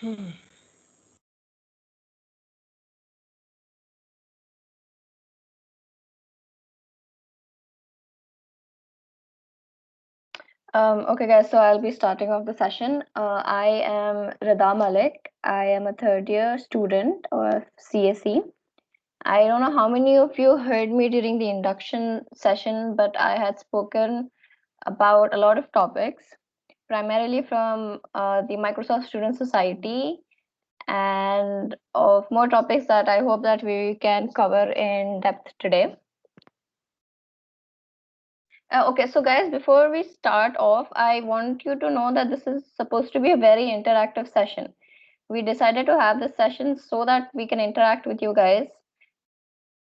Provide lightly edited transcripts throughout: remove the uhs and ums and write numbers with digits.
Okay, guys, so I'll be starting off the session. I am Rida Malik. I am a third year student of CSE. I don't know how many of you heard me during the induction session, but I had spoken about a lot of topics, primarily from the Microsoft Student Society, and of more topics that I hope that we can cover in depth today. Okay, so guys, before we start off, I want you to know that this is supposed to be a very interactive session. We decided to have this session so that we can interact with you guys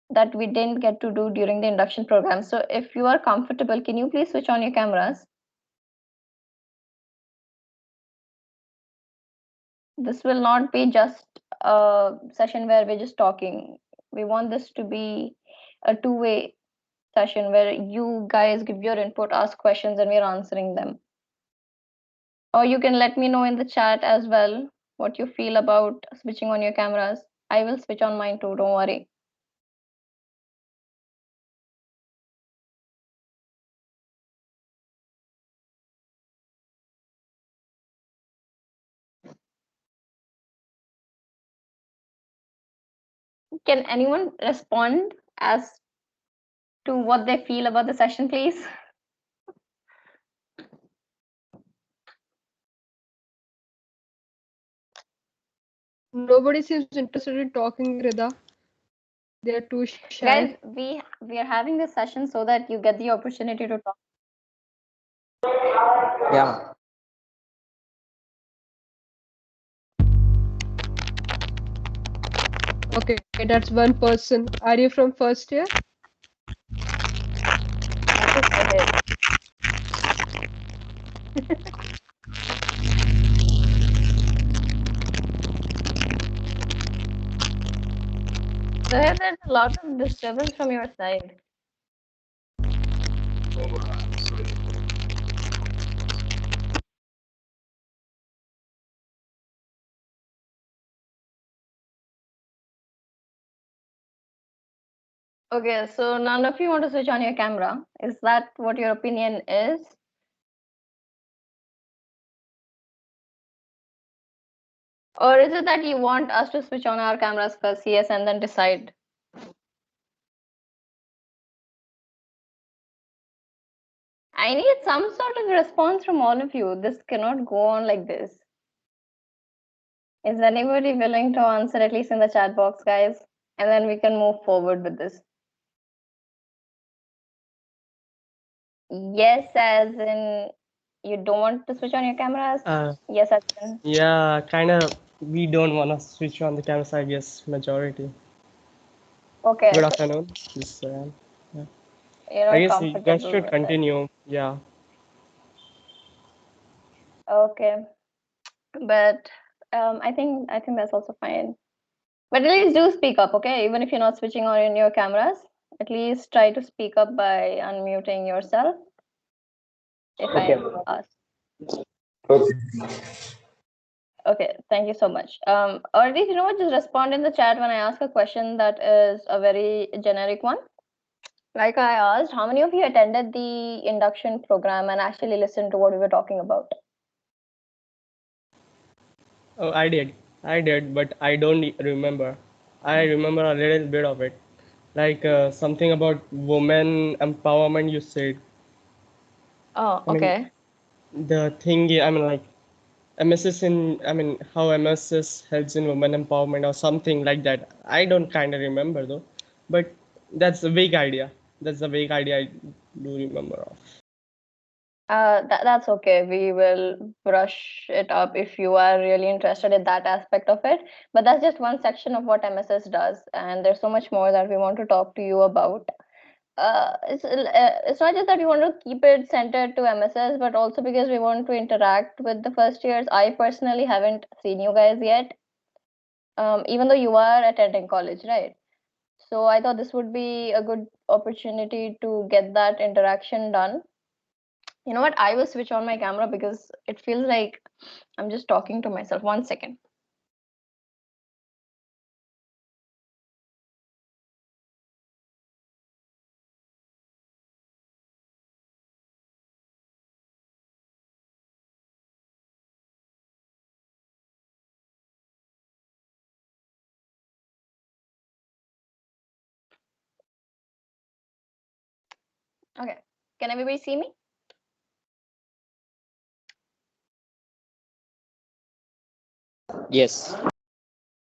that we didn't get to do during the induction program. So if you are comfortable, can you please switch on your cameras? This will not be just a session where we're just talking. We want this to be a two-way session where you guys give your input, ask questions, and we're answering them. Or you can let me know in the chat as well what you feel about switching on your cameras. I will switch on mine too, don't worry. Can anyone respond as to what they feel about the session, please? Nobody seems interested in talking, Rida. They are too shy. Guys, we are having this session so that you get the opportunity to talk. Yeah. Okay, that's one person. Are you from first year? There's a lot of disturbance from your side. Okay, so none of you want to switch on your camera. Is that what your opinion is? Or is it that you want us to switch on our cameras first, yes, and then decide? I need some sort of response from all of you. This cannot go on like this. Is anybody willing to answer at least in the chat box, guys? And then we can move forward with this. Yes, as in you don't want to switch on your cameras? Yes, as in Yeah, kind of. We don't want to switch on the cameras, I guess, majority. okay. Good afternoon. This, yeah. You're I not guess you guys comfortable should with continue. Yeah. it. Okay. But I think that's also fine. But at least do speak up, okay? Even if you're not switching on in your cameras, at least try to speak up by unmuting yourself. If Okay. I ask. Okay. Okay, thank you so much. Or at least, you know what, just respond in the chat when I ask a question that is a very generic one. Like I asked, how many of you attended the induction program and actually listened to what we were talking about? Oh, I did, but I don't remember. I remember a little bit of it, like something about women empowerment. You said. Oh, I mean, okay. the thing. I mean, like MSS in. I mean, how MSS helps in women empowerment or something like that. I don't kind of remember though, but that's a vague idea. That's a vague idea I do remember of. That's okay. We will brush it up if you are really interested in that aspect of it. But that's just one section of what MSS does, and there's so much more that we want to talk to you about. It's not just that we want to keep it centered to MSS, but also because we want to interact with the first years. I personally haven't seen you guys yet, even though you are attending college, right? So I thought this would be a good opportunity to get that interaction done. You know what? I will switch on my camera because it feels like I'm just talking to myself. 1 second. Okay. Can everybody see me? Yes.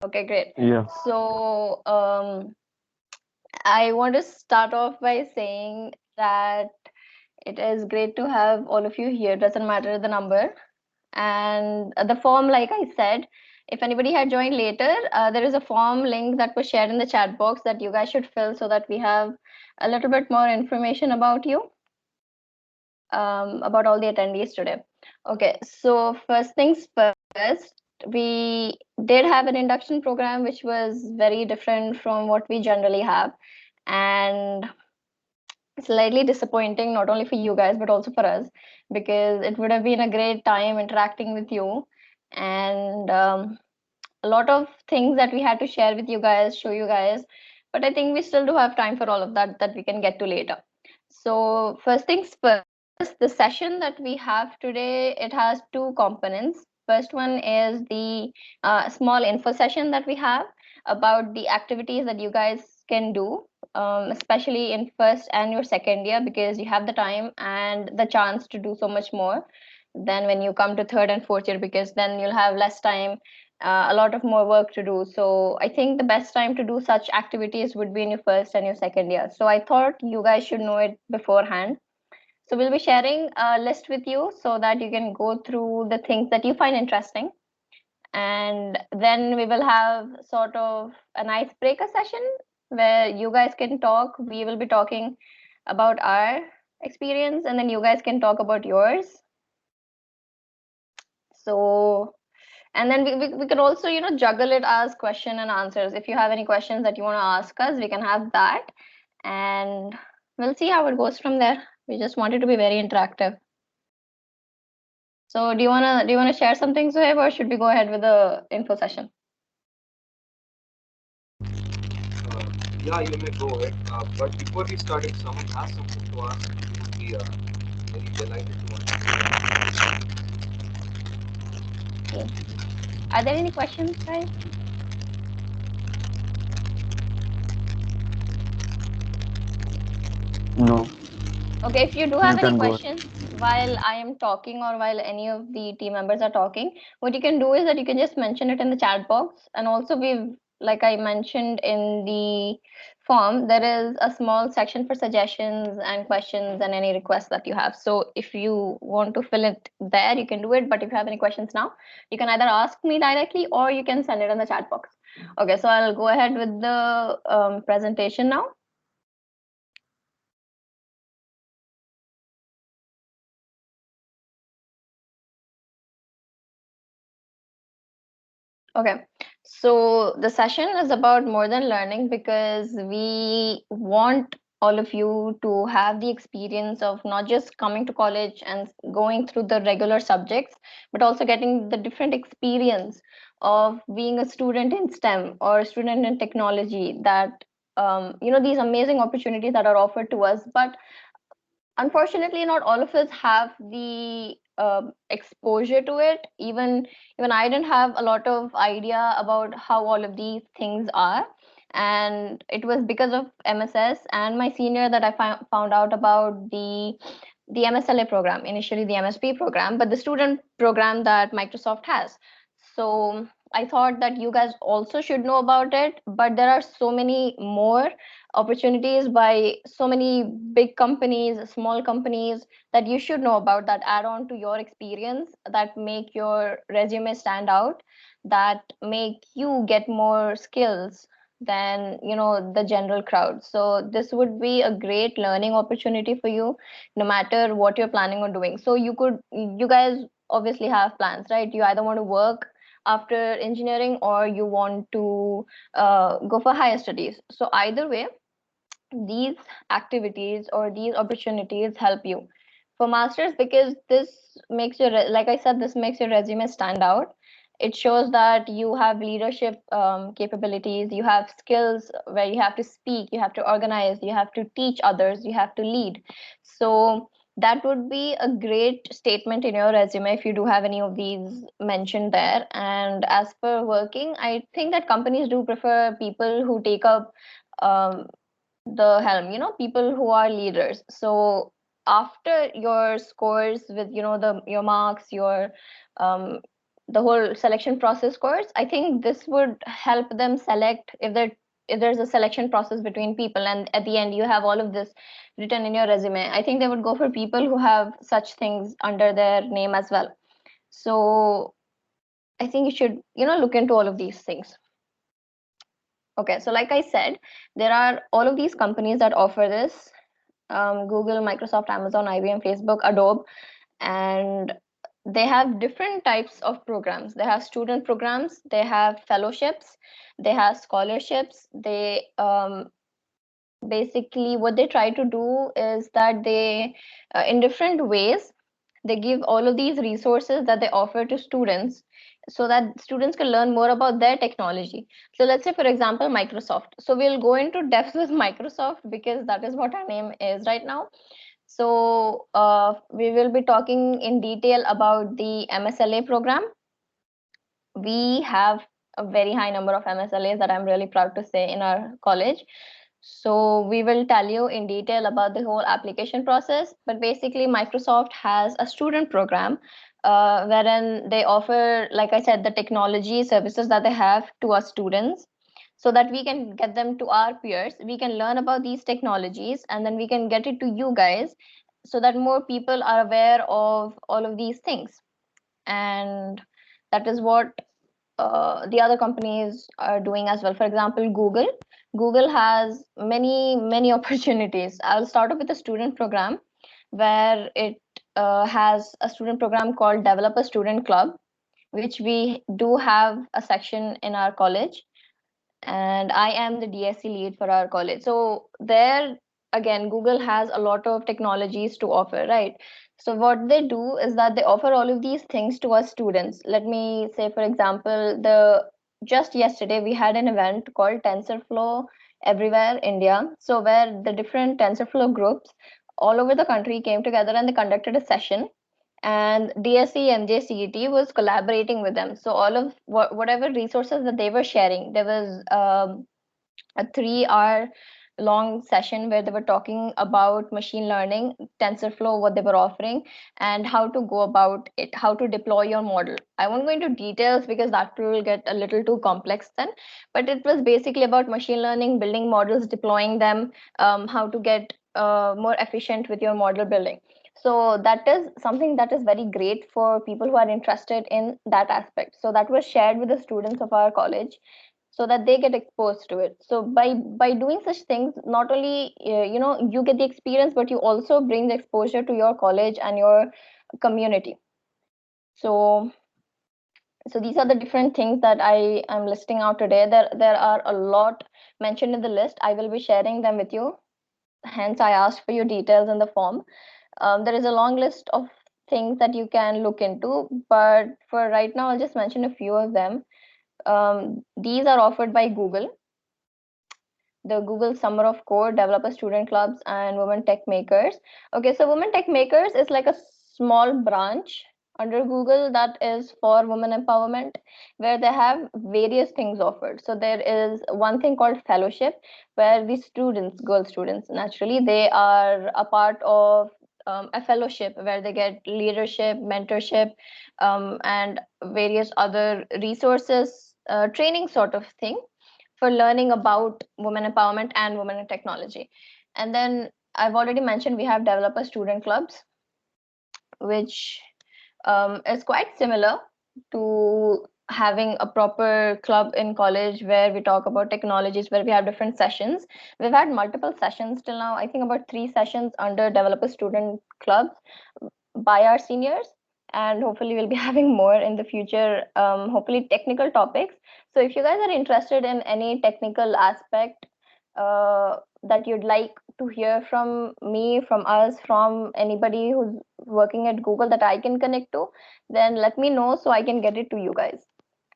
Okay, great. Yeah. So I want to start off by saying that it is great to have all of you here. Doesn't matter the number. And the form, like I said, if anybody had joined later, there is a form link that was shared in the chat box that you guys should fill so that we have a little bit more information about you, about all the attendees today. Okay, so first things first, we did have an induction program which was very different from what we generally have. And slightly disappointing, not only for you guys, but also for us, because it would have been a great time interacting with you. And a lot of things that we had to share with you guys, show you guys. But I think we still do have time for all of that that we can get to later. So first things first, the session that we have today, it has two components. First one is the small info session that we have about the activities that you guys can do, especially in first and your second year, because you have the time and the chance to do so much more than when you come to third and fourth year, because then you'll have less time, a lot of more work to do. So I think the best time to do such activities would be in your first and your second year. So I thought you guys should know it beforehand. So we'll be sharing a list with you so that you can go through the things that you find interesting. And then we will have sort of an icebreaker session where you guys can talk. We will be talking about our experience, and then you guys can talk about yours. So, and then we can also, juggle it as question and answers. If you have any questions that you want to ask us, we can have that. And we'll see how it goes from there. We just wanted to be very interactive. So do you wanna share something, Zohaib, or should we go ahead with the info session? Yeah, you may go ahead. But before we start, if someone has something to ask, we would be very delighted to answer. Okay. Are there any questions, guys? No. Okay, if you do You have any can go. questions while I am talking or while any of the team members are talking, what you can do is that you can just mention it in the chat box. And also like I mentioned in the form, there is a small section for suggestions and questions and any requests that you have. So if you want to fill it there, you can do it. But if you have any questions now, you can either ask me directly or you can send it in the chat box. Okay, so I'll go ahead with the presentation now. Okay, so the session is about more than learning, because we want all of you to have the experience of not just coming to college and going through the regular subjects, but also getting the different experience of being a student in STEM or a student in technology, that these amazing opportunities that are offered to us. But unfortunately, not all of us have the exposure to it. Even I didn't have a lot of idea about how all of these things are. And it was because of MSS and my senior that I found out about the MSLA program, initially the MSP program, but the student program that Microsoft has. So I thought that you guys also should know about it, but there are so many more opportunities by so many big companies, small companies, that you should know about, that add on to your experience, that make your resume stand out, that make you get more skills than the general crowd. So this would be a great learning opportunity for you, no matter what you're planning on doing. So you guys obviously have plans, right? You either want to work after engineering or you want to go for higher studies. So either way, these activities or these opportunities help you for masters, because this makes your like I said, this makes your resume stand out. It shows that you have leadership capabilities, you have skills where you have to speak, you have to organize, you have to teach others, you have to lead. So that would be a great statement in your resume if you do have any of these mentioned there. And as for working, I think that companies do prefer people who take up the helm, people who are leaders. So after your scores with, your marks, your um, the whole selection process scores, I think this would help them select if there's a selection process between people, and at the end you have all of this written in your resume. I think they would go for people who have such things under their name as well. So I think you should, look into all of these things. Okay, so like I said, there are all of these companies that offer this: Google, Microsoft, Amazon, IBM, Facebook, Adobe, and they have different types of programs. They have student programs, they have fellowships, they have scholarships. They basically, what they try to do is that they, in different ways, they give all of these resources that they offer to students so that students can learn more about their technology. So let's say, for example, Microsoft. So we'll go into depth with Microsoft because that is what our name is right now. So we will be talking in detail about the MSLA program. We have a very high number of MSLAs that I'm really proud to say in our college. So we will tell you in detail about the whole application process. But basically, Microsoft has a student program wherein they offer, like I said, the technology services that they have to our students so that we can get them to our peers. We can learn about these technologies and then we can get it to you guys so that more people are aware of all of these things. And that is what the other companies are doing as well. For example, Google has many opportunities. I'll start off with a student program where it has a student program called Developer Student Club, which we do have a section in our college, and I am the DSC lead for our college. So there again, Google has a lot of technologies to offer, right? So what they do is that they offer all of these things to our students. Let me say, for example, the just yesterday we had an event called TensorFlow Everywhere India. So where the different TensorFlow groups all over the country came together and they conducted a session, and DSC MJCET was collaborating with them. So all of whatever resources that they were sharing, there was a 3 hour long session where they were talking about machine learning, TensorFlow, what they were offering, and how to go about it, how to deploy your model. I won't go into details because that will get a little too complex then, but it was basically about machine learning, building models, deploying them, how to get more efficient with your model building. So that is something that is very great for people who are interested in that aspect. So that was shared with the students of our college so that they get exposed to it. So by doing such things, not only you get the experience, but you also bring the exposure to your college and your community. So these are the different things that I am listing out today. There are a lot mentioned in the list. I will be sharing them with you. Hence, I asked for your details in the form. There is a long list of things that you can look into, but for right now, I'll just mention a few of them. These are offered by Google: the Google Summer of Code, Developer Student Clubs, and Women Tech Makers. Okay, so Women Tech Makers is like a small branch under Google that is for women empowerment, where they have various things offered. So there is one thing called fellowship, where the students, girl students, naturally, they are a part of a fellowship where they get leadership, mentorship, and various other resources, training sort of thing for learning about women empowerment and women in technology. And then I've already mentioned we have developer student clubs, which is quite similar to having a proper club in college where we talk about technologies, where we have different sessions. We've had multiple sessions till now, I think about 3 sessions under developer student clubs by our seniors, and hopefully we'll be having more in the future, hopefully technical topics. So if you guys are interested in any technical aspect that you'd like to hear from me, from us, from anybody who's working at Google that I can connect to, then let me know so I can get it to you guys.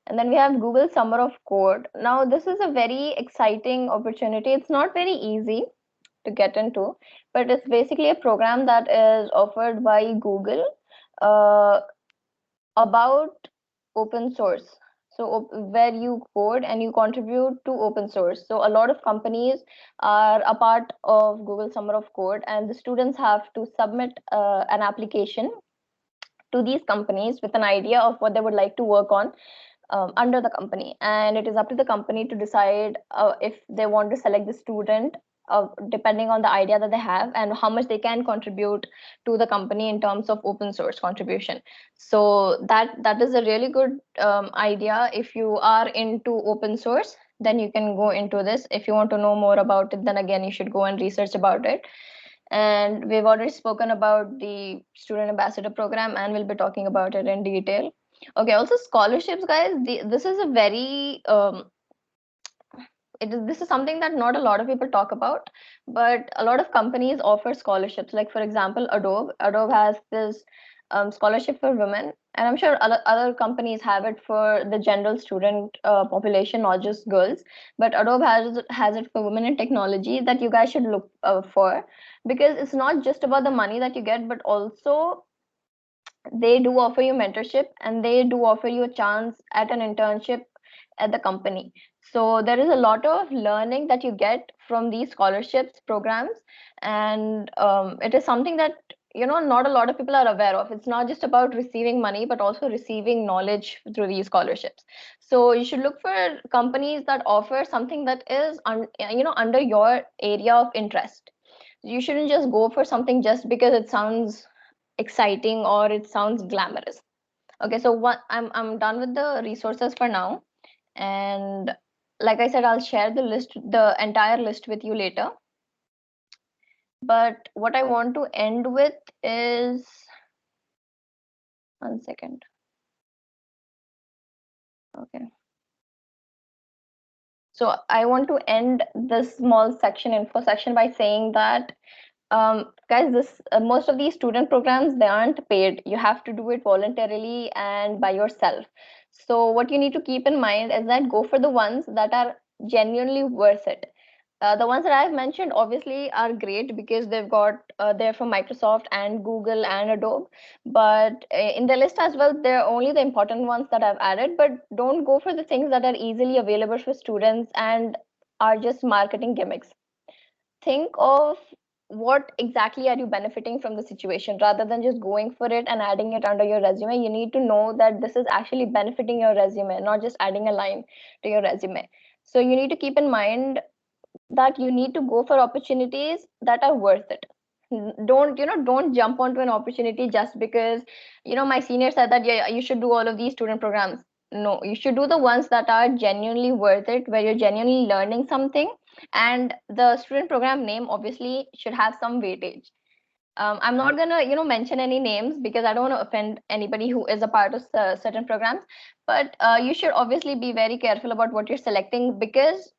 And then we have Google Summer of Code. Now, this is a very exciting opportunity. It's not very easy to get into, but it's basically a program that is offered by Google uh, about open source. where you code and you contribute to open source. So a lot of companies are a part of Google Summer of Code, and the students have to submit an application to these companies with an idea of what they would like to work on under the company, and it is up to the company to decide if they want to select the student depending on the idea that they have and how much they can contribute to the company in terms of open source contribution. So that is a really good idea. If you are into open source, then you can go into this. If you want to know more about it, then again you should go and research about it. And we've already spoken about the student ambassador program, and we'll be talking about it in detail. Okay, also scholarships, guys. This is a very this is something that not a lot of people talk about, but a lot of companies offer scholarships. Like for example, Adobe has this scholarship for women, and I'm sure other companies have it for the general student population, not just girls. But Adobe has it for women in technology that you guys should look for, because it's not just about the money that you get, but also they do offer you mentorship, and they do offer you a chance at an internship at the company. So there is a lot of learning that you get from these scholarships programs, and it is something that not a lot of people are aware of. It's not just about receiving money, but also receiving knowledge through these scholarships. So you should look for companies that offer something that is under your area of interest. You shouldn't just go for something just because it sounds exciting or it sounds glamorous. Okay, so what I'm done with the resources for now, and like I said, I'll share the entire list with you later. But what I want to end with is 1 second. Okay. So I want to end this small info section, by saying that guys, this most of these student programs, they aren't paid. You have to do it voluntarily and by yourself. So what you need to keep in mind is that go for the ones that are genuinely worth it. The ones that I've mentioned obviously are great because they've got they're from Microsoft and Google and Adobe, but in the list as well, they're only the important ones that I've added. But don't go for the things that are easily available for students and are just marketing gimmicks. Think of what exactly are you benefiting from the situation, rather than just going for it and adding it under your resume. You need to know that this is actually benefiting your resume, not just adding a line to your resume. So you need to keep in mind that you need to go for opportunities that are worth it. Don't jump onto an opportunity just because my senior said that, yeah, you should do all of these student programs. No, you should do the ones that are genuinely worth it, where you're genuinely learning something, and the student program name obviously should have some weightage. I'm not gonna mention any names because I don't want to offend anybody who is a part of certain programs, but you should obviously be very careful about what you're selecting, because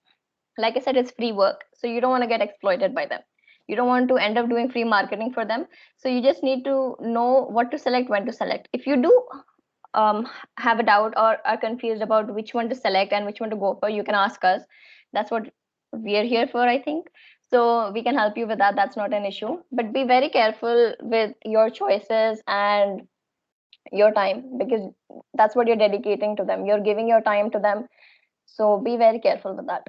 like I said, it's free work. So you don't want to get exploited by them. You don't want to end up doing free marketing for them. So you just need to know what to select, when to select. If you do have a doubt or are confused about which one to select and which one to go for, you can ask us. That's what we are here for, I think. So we can help you with that. That's not an issue. But be very careful with your choices and your time, because that's what you're dedicating to them. You're giving your time to them. So be very careful with that.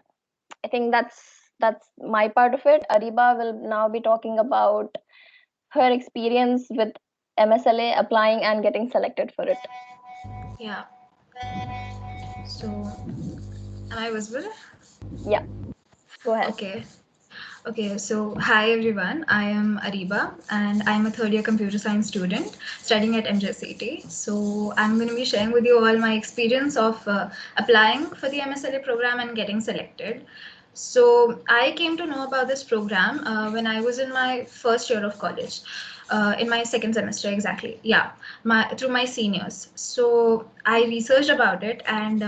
I think that's my part of it. Ariba will now be talking about her experience with MSLA, applying and getting selected for it. Yeah. So, am I visible? Yeah, go ahead. Okay. Okay, so hi everyone. I am Ariba and I'm a third year computer science student studying at MJCT. So I'm going to be sharing with you all my experience of applying for the MSLA program and getting selected. So I came to know about this program when I was in my first year of college, in my second semester exactly. Yeah, through my seniors. So I researched about it, and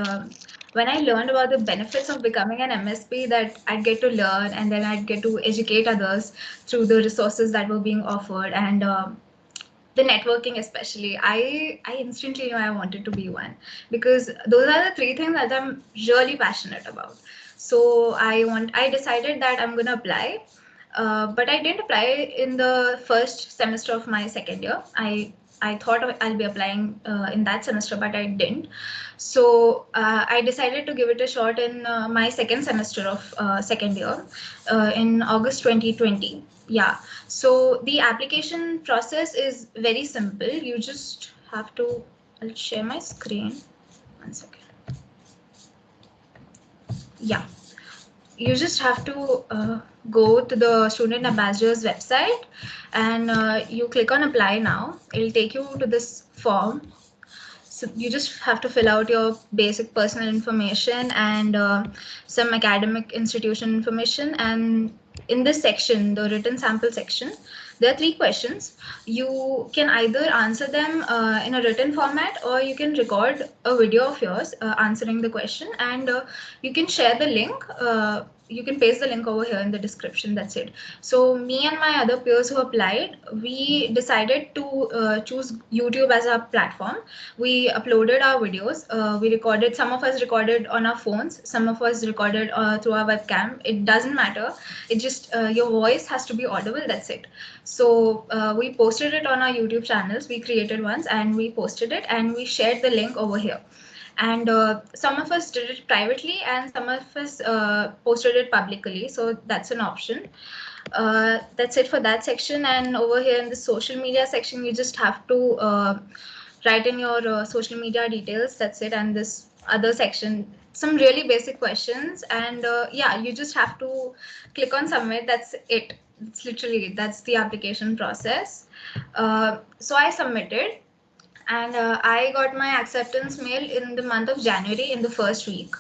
when I learned about the benefits of becoming an MSP, that I'd get to learn and then I'd get to educate others through the resources that were being offered, and the networking especially, I instantly knew I wanted to be one, because those are the three things that I'm really passionate about. So I decided that I'm gonna apply, but I didn't apply in the first semester of my second year. I I thought I'll be applying in that semester, but I didn't. So I decided to give it a shot in my second semester of second year in August 2020. Yeah. So the application process is very simple. You just have to, I'll share my screen. One second. Yeah. You just have to go to the Student Ambassadors website and you click on apply now. It'll take you to this form. So you just have to fill out your basic personal information and some academic institution information. And in this section, the written sample section, there are 3 questions. You can either answer them in a written format, or you can record a video of yours answering the question, and you can share the link. You can paste the link over here in the description. That's it. So me and my other peers who applied, we decided to choose YouTube as our platform. We uploaded our videos. We recorded, some of us recorded on our phones, some of us recorded through our webcam. It doesn't matter. It just, your voice has to be audible. That's it. So we posted it on our YouTube channels. We created ones and we posted it, and we shared the link over here. And some of us did it privately and some of us posted it publicly. So that's an option. That's it for that section. And over here in the social media section, you just have to write in your social media details. That's it. And this other section, some really basic questions. And yeah, you just have to click on submit. That's it. It's literally, that's the application process. So I submitted. And I got my acceptance mail in the month of January in the first week.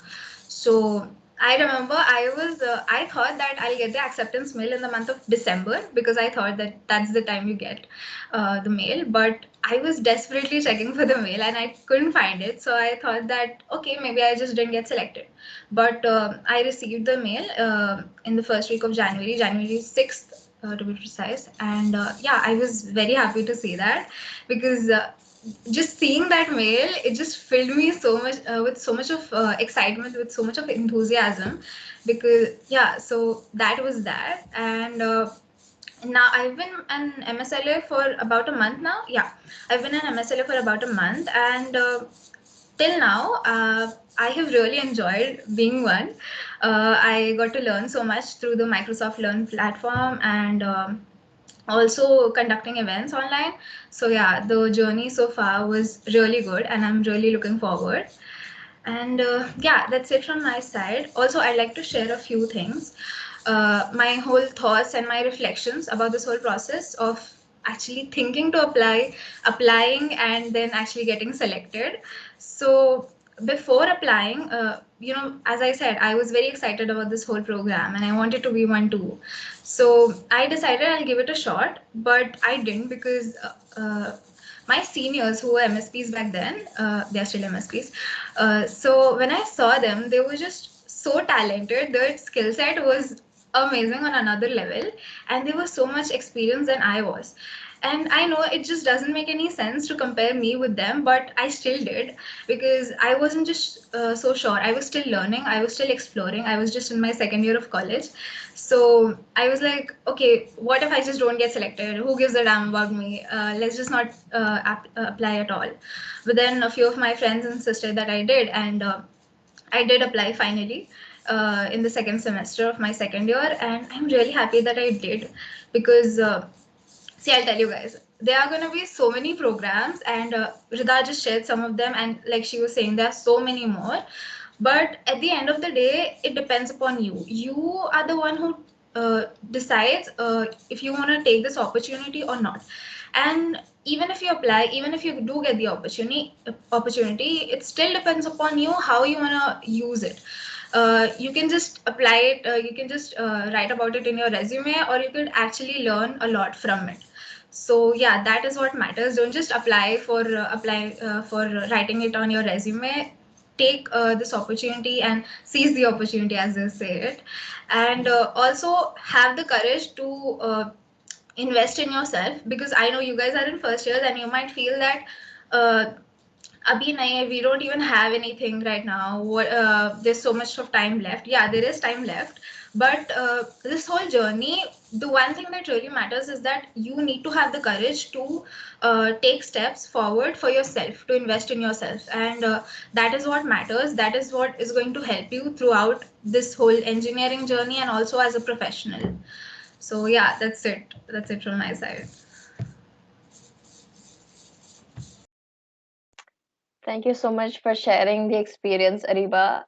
So I remember I thought that I'll get the acceptance mail in the month of December, because I thought that that's the time you get the mail. But I was desperately checking for the mail and I couldn't find it. So I thought that, okay, maybe I just didn't get selected. But I received the mail in the first week of January 6th to be precise. And yeah, I was very happy to see that, because just seeing that mail, it just filled me so much with so much of excitement, with so much of enthusiasm, because yeah, so that was that. And now I've been an MSLA for about a month now. Yeah, I've been an MSLA for about a month, and till now I have really enjoyed being one. I got to learn so much through the Microsoft Learn platform, and also conducting events online. So yeah, the journey so far was really good and I'm really looking forward. And yeah, that's it from my side. Also, I'd like to share a few things. My whole thoughts and my reflections about this whole process of actually thinking to applying and then actually getting selected. So before applying, you know, as I said, I was very excited about this whole program and I wanted to be one too. So I decided I'll give it a shot, but I didn't, because my seniors who were MSPs back then, they're still MSPs. So when I saw them, they were just so talented. Their skill set was amazing on another level, and they were so much experienced than I was. And I know it just doesn't make any sense to compare me with them, but I still did, because I wasn't just so sure. I was still learning. I was still exploring. I was just in my second year of college. So I was like, okay, what if I just don't get selected? Who gives a damn about me? Let's just not apply at all. But then a few of my friends insisted that I did, and I did apply finally in the second semester of my second year. And I'm really happy that I did, because see, I'll tell you guys, there are going to be so many programs, and Rida just shared some of them, and like she was saying, there are so many more. But at the end of the day, it depends upon you. You are the one who decides if you want to take this opportunity or not. And even if you apply, even if you do get the opportunity, it still depends upon you how you want to use it. You can just apply it, you can just write about it in your resume, or you could actually learn a lot from it. So yeah, that is what matters. Don't just apply for writing it on your resume. Take this opportunity and seize the opportunity, as they say it. And also have the courage to invest in yourself, because I know you guys are in first years and you might feel that abhi nahi, we don't even have anything right now. There's so much of time left. Yeah, there is time left, But this whole journey, the one thing that really matters is that you need to have the courage to take steps forward for yourself, to invest in yourself. And that is what matters. That is what is going to help you throughout this whole engineering journey and also as a professional. So yeah, that's it. That's it from my side. Thank you so much for sharing the experience, Ariba.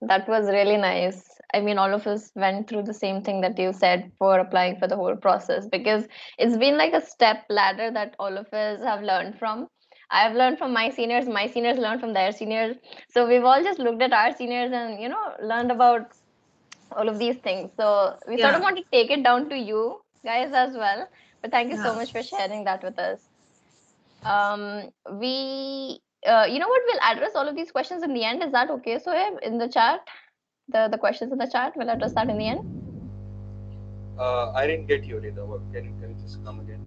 That was really nice. I mean, all of us went through the same thing that you said for applying for the whole process, because it's been like a step ladder that all of us have learned from. I've learned from my seniors learned from their seniors. So we've all just looked at our seniors and, learned about all of these things. So we sort of Yeah. want to take it down to you guys as well. But thank you so Yeah. much for sharing that with us. We you know what, we'll address all of these questions in the end. Is that okay? So in the chat, the questions in the chat, we'll address that in the end. I didn't get you, Rita. Can you just come again?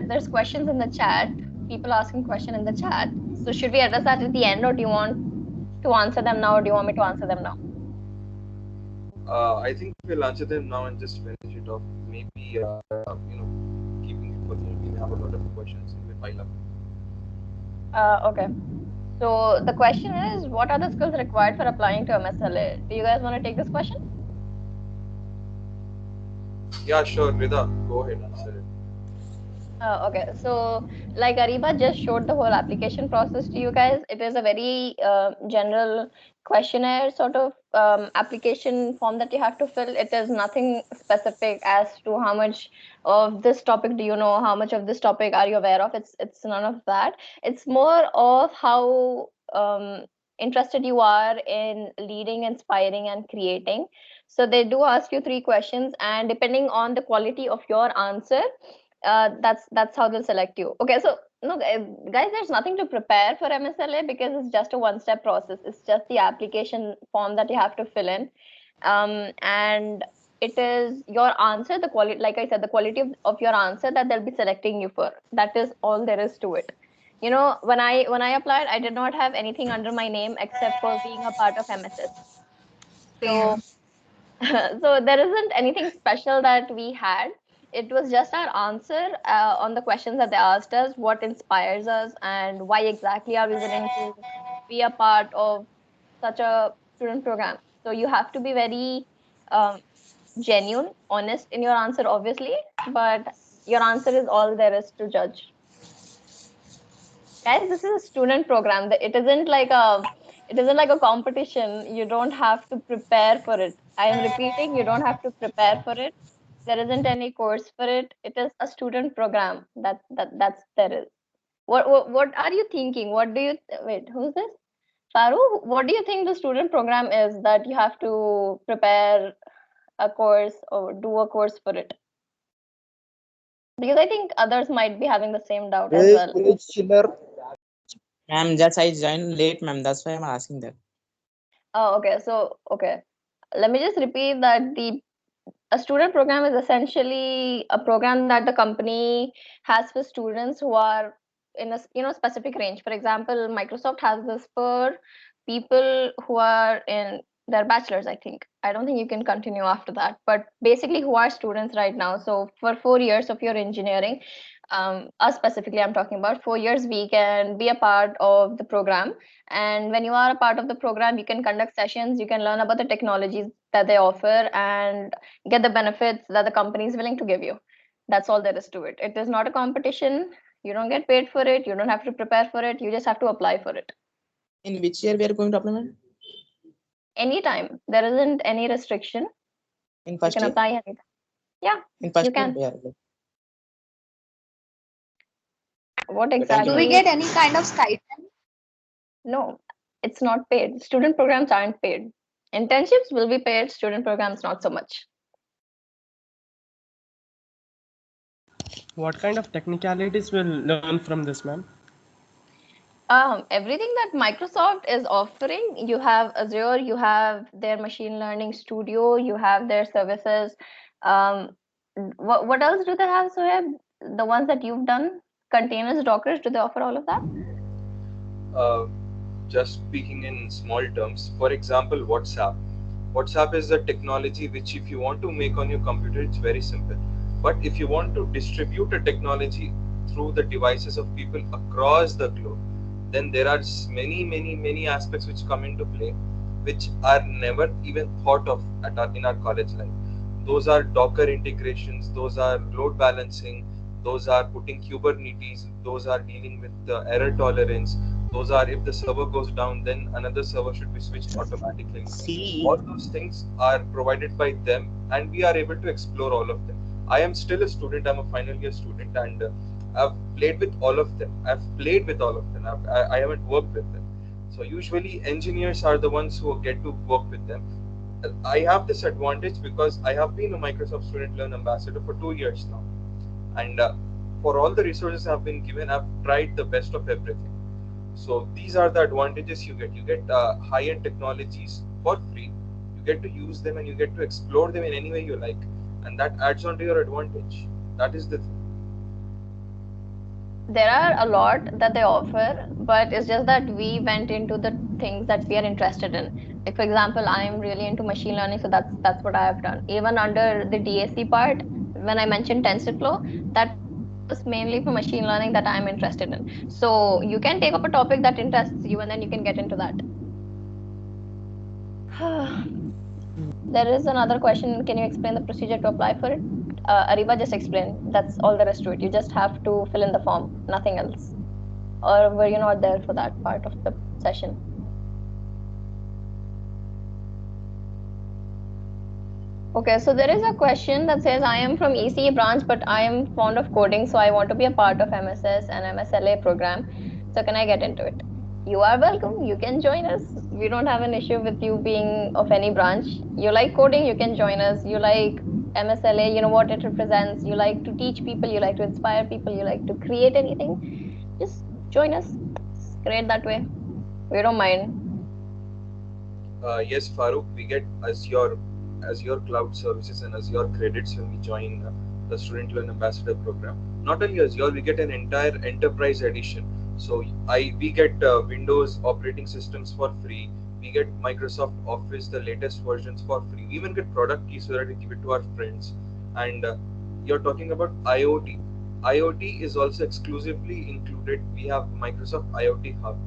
There's questions in the chat, people asking question in the chat. So should we address that at the end, or do you want to answer them now, or do you want me to answer them now? I think we'll answer them now and just finish it off. Maybe keeping it for the end, we may have a lot of questions in the pile up. Okay. So the question is, what are the skills required for applying to MSLA? Do you guys want to take this question? Yeah, sure, Rita, go ahead and answer it. Okay, so like Ariba just showed the whole application process to you guys. It is a very general questionnaire sort of application form that you have to fill. It is nothing specific as to how much of this topic do you know, how much of this topic are you aware of. It's none of that. It's more of how interested you are in leading, inspiring, and creating. So they do ask you 3 questions, and depending on the quality of your answer, that's how they'll select you. Okay, so no, guys, there's nothing to prepare for MSLA because it's just a one-step process. It's just the application form that you have to fill in, and it is your answer, the quality, like I said, the quality of your answer that they'll be selecting you for. That is all there is to it. When I applied, I did not have anything under my name except for being a part of MSS. So, so there isn't anything special that we had. It was just our answer on the questions that they asked us, what inspires us, and why exactly are we willing to be a part of such a student program. So you have to be very genuine, honest in your answer, obviously, but your answer is all there is to judge. Guys, this is a student program. It isn't like a competition. You don't have to prepare for it. I am repeating, you don't have to prepare for it. There isn't any course for it. It is a student program. That's there is. What are you thinking? What do you wait? Who's this? Faru, what do you think the student program is that you have to prepare a course or do a course for it? Because I think others might be having the same doubt as well. Ma'am, just I joined late, ma'am. That's why I'm asking that. Oh, okay. So, okay. Let me just repeat that a student program is essentially a program that the company has for students who are in a specific range. For example, Microsoft has this for people who are in their bachelor's, I think. I don't think you can continue after that, but basically who are students right now. So for 4 years of your engineering, us specifically, I'm talking about 4 years, we can be a part of the program. And when you are a part of the program, you can conduct sessions, you can learn about the technologies that they offer, and get the benefits that the company is willing to give you. That's all there is to it. It is not a competition. You don't get paid for it. You don't have to prepare for it. You just have to apply for it. In which year we are going to apply, ma'am? Anytime. There isn't any restriction. In You first can year? apply anytime. Yeah, In first you can. year? Yeah. What Okay, thank you, exactly? Do we get any kind of stipend? No, it's not paid. Student programs aren't paid. Internships will be paid. Student programs not so much. What kind of technicalities will learn from this, ma'am? Everything that Microsoft is offering, you have Azure, you have their machine learning studio, you have their services. What else do they have, Sohaib? The ones that you've done, containers, Dockers, do they offer all of that? Just speaking in small terms, for example, WhatsApp. WhatsApp is a technology which, if you want to make on your computer, it's very simple. But if you want to distribute a technology through the devices of people across the globe, then there are many aspects which come into play, which are never even thought of in our college life. Those are Docker integrations, those are load balancing, those are putting Kubernetes, those are dealing with the error tolerance, those are if the server goes down, then another server should be switched automatically. All those things are provided by them, and we are able to explore all of them. I am still a student, I'm a final year student, and I've played with all of them. I haven't worked with them. So usually engineers are the ones who get to work with them. I have this advantage because I have been a Microsoft Student Learn Ambassador for 2 years now. And for all the resources I've been given, I've tried the best of everything. So these are the advantages you get. You get high-end technologies for free. You get to use them and you get to explore them in any way you like. And that adds on to your advantage. That is the thing. There are a lot that they offer, but it's just that we went into the things that we are interested in. Like, for example, I'm really into machine learning, so that's what I have done. Even under the DSC part, when I mentioned TensorFlow, that was mainly for machine learning that I'm interested in. So you can take up a topic that interests you, and then you can get into that. There is another question. Can you explain the procedure to apply for it? Ariba just explained. That's all there is to it. You just have to fill in the form, nothing else. Or were you not there for that part of the session? Okay, so there is a question that says, I am from ECE branch, but I am fond of coding, so I want to be a part of MSS and MSLA program. So can I get into it? You are welcome. You can join us. We don't have an issue with you being of any branch. You like coding, you can join us. You like MSLA, you know what it represents. You like to teach people, you like to inspire people, you like to create anything. Just join us. It's great that way. We don't mind. Yes, Farooq, we get Azure cloud services and Azure credits when we join the Student Learn Ambassador program. Not only Azure, we get an entire enterprise edition. So we get Windows operating systems for free. We get Microsoft Office, the latest versions for free. We even get product keys so that we give it to our friends. And you're talking about IoT. IoT is also exclusively included. We have Microsoft IoT Hub,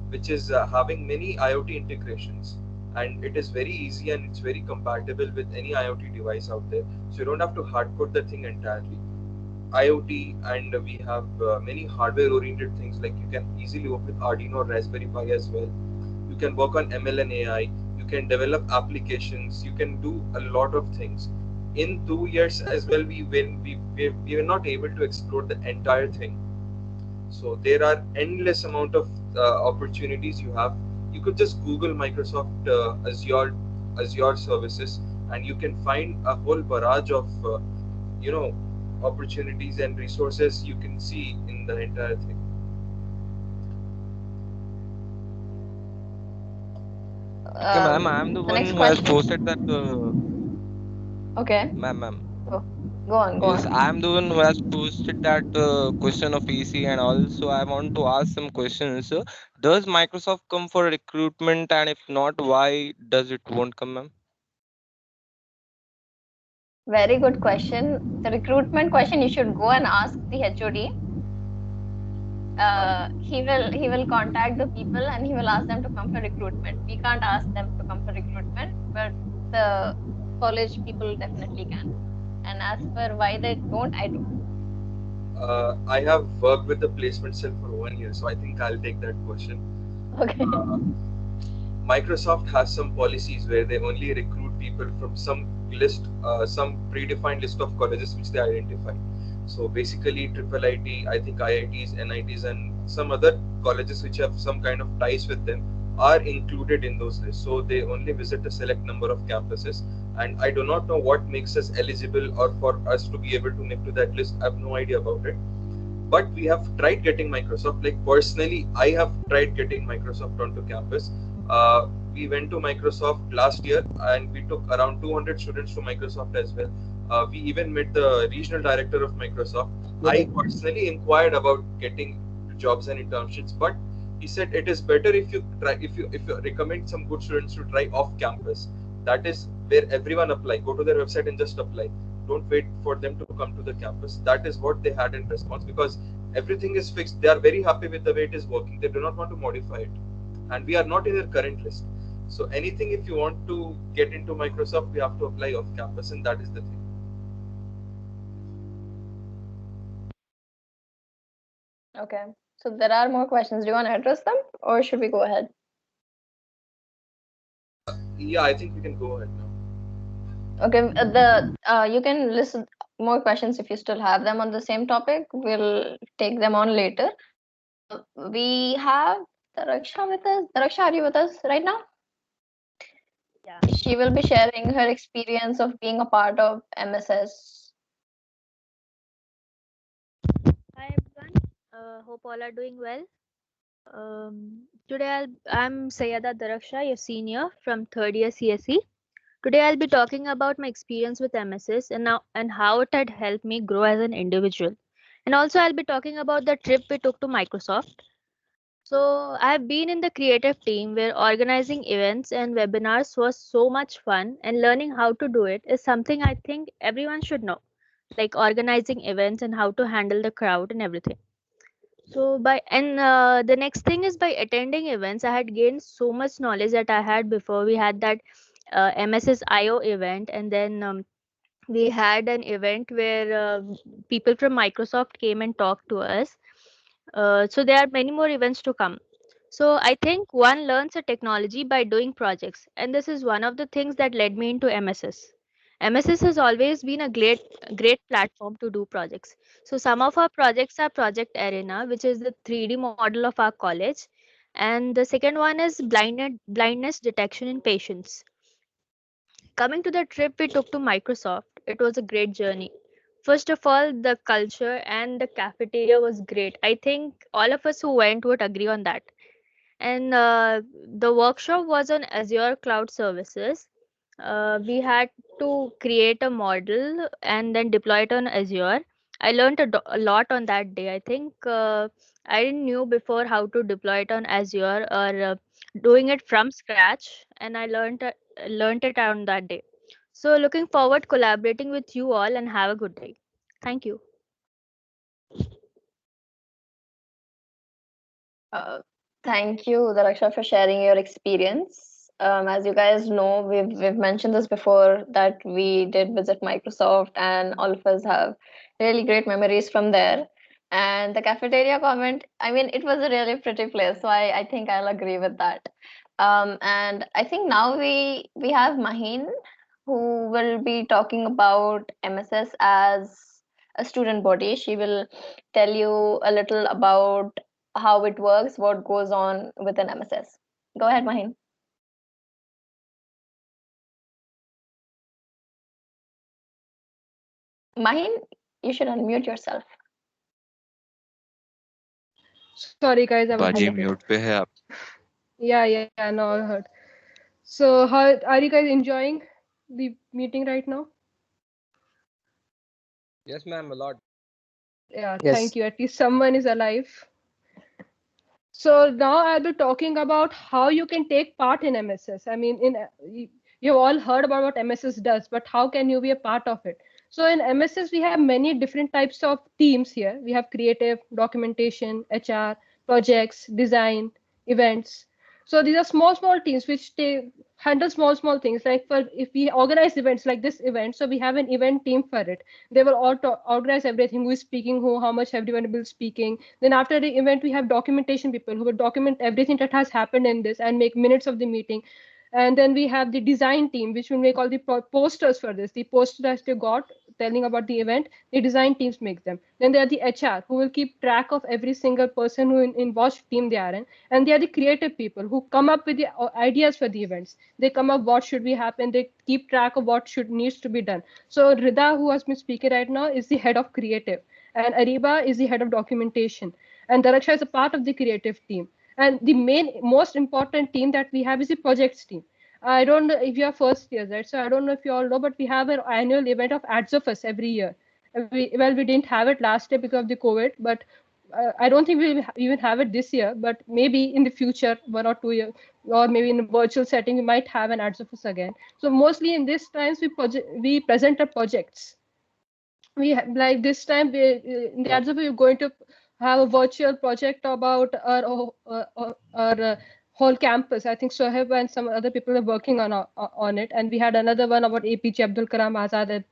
which is having many IoT integrations. And it is very easy and it's very compatible with any IoT device out there. So you don't have to hard code the thing entirely. IoT, and we have many hardware oriented things, like you can easily work with Arduino or Raspberry Pi as well. You can work on ML and AI. You can develop applications. You can do a lot of things. In 2 years as well, we were not able to explore the entire thing. So there are endless amount of opportunities you have. You could just Google Microsoft Azure services, and you can find a whole barrage of opportunities and resources you can see in the entire thing. Okay, ma'am, I'm the one who has posted that. Okay. Ma'am. Go on. Yes, I'm the one who has posted that question of EC and all. So I want to ask some questions. Does Microsoft come for recruitment, and if not, why does it won't come, ma'am? Very good question. The recruitment question, you should go and ask the HOD. He will contact the people and he will ask them to come for recruitment. We can't ask them to come for recruitment, but the college people definitely can. And as for why they don't, I don't. I have worked with the placement cell for 1 year, so I think I'll take that question. Okay. Microsoft has some policies where they only recruit people from some list, some predefined list of colleges which they identify. So basically, IIIT, I think IITs, NITs, and some other colleges which have some kind of ties with them are included in those lists. So they only visit a select number of campuses. And I do not know what makes us eligible or for us to be able to make to that list. I have no idea about it. But we have tried getting Microsoft. Like personally, I have tried getting Microsoft onto campus. We went to Microsoft last year and we took around 200 students to Microsoft as well. We even met the regional director of Microsoft. I personally inquired about getting jobs and internships, but he said it is better if you try, if you recommend some good students to try off campus. That is where everyone apply. Go to their website and just apply. Don't wait for them to come to the campus. That is what they had in response, because everything is fixed. They are very happy with the way it is working. They do not want to modify it. And we are not in their current list. So anything, if you want to get into Microsoft, we have to apply off campus, and that is the thing. Okay. So there are more questions. Do you want to address them, or should we go ahead? Yeah, I think we can go ahead now. Okay. You can list more questions if you still have them on the same topic. We'll take them on later. We have Daraksha with us. Daraksha, are you with us right now? Yeah. She will be sharing her experience of being a part of MSS. Hi everyone. Hope all are doing well. Today I'm Sayada Daraksha, your senior from third year CSE. Today I'll be talking about my experience with MSS and how it had helped me grow as an individual. And also I'll be talking about the trip we took to Microsoft. So I've been in the creative team where organizing events and webinars was so much fun, and learning how to do it is something I think everyone should know, like organizing events and how to handle the crowd and everything. So the next thing is by attending events, I had gained so much knowledge that I had before. We had that MSS IO event, and then we had an event where people from Microsoft came and talked to us. So there are many more events to come. So I think one learns a technology by doing projects, and this is one of the things that led me into MSS. MSS has always been a great platform to do projects. So some of our projects are Project Arena, which is the 3D model of our college, and the second one is blindness detection in patients. Coming to the trip we took to Microsoft, it was a great journey. First of all, the culture and the cafeteria was great. I think all of us who went would agree on that. And the workshop was on Azure Cloud Services. We had to create a model and then deploy it on Azure. I learned a lot on that day. I think I didn't knew before how to deploy it on Azure or doing it from scratch, and I learned it on that day. So looking forward collaborating with you all, and have a good day. Thank you. Uh, Thank you, Daraksha, for sharing your experience. As you guys know, we've mentioned this before that we did visit Microsoft, and all of us have really great memories from there. And the cafeteria comment, I mean, it was a really pretty place, so I think I'll agree with that. And I think now we have Maheen, who will be talking about MSS as a student body. She will tell you a little about how it works, what goes on with an MSS. Go ahead, Maheen. Maheen, you should unmute yourself. Sorry, guys, I was बाजी muted. Mute पे है आप. Yeah, no, I heard. So, how are you guys enjoying the meeting right now? Yes ma'am, a lot. Yeah, Yes. thank you. At least someone is alive. So now I'll be talking about how you can take part in MSS. I mean, you've all heard about what MSS does, but how can you be a part of it? So in MSS, we have many different types of teams here. We have creative, documentation, HR, projects, design, events. So these are small teams which handle small things. Like for if we organize events like this event, so we have an event team for it. They will organize everything, who is speaking, who, how much everyone will be speaking. Then after the event, we have documentation people who will document everything that has happened in this and make minutes of the meeting. And then we have the design team, which will make all the posters for this. The posters that they got telling about the event, the design teams make them. Then there are the HR, who will keep track of every single person who in what team they are in. And they are the creative people who come up with the ideas for the events. They come up what should be happen. They keep track of what needs to be done. So Rida, who has been speaking right now, is the head of creative, and Ariba is the head of documentation, and Daraksha is a part of the creative team. And the most important team that we have is the projects team. I don't know if you are first years, right? So I don't know if you all know, but we have an annual event of Ads of Us every year. We didn't have it last year because of the COVID, but I don't think we will even have it this year, but maybe in the future, 1 or 2 years, or maybe in a virtual setting, we might have an Ads Office again. So mostly in these times, we present our projects. Like this time, in the Ads Office, we're going to have a virtual project about our whole campus. I think Sohaib and some other people are working on it, and we had another one about APJ Abdul Kalam Azad.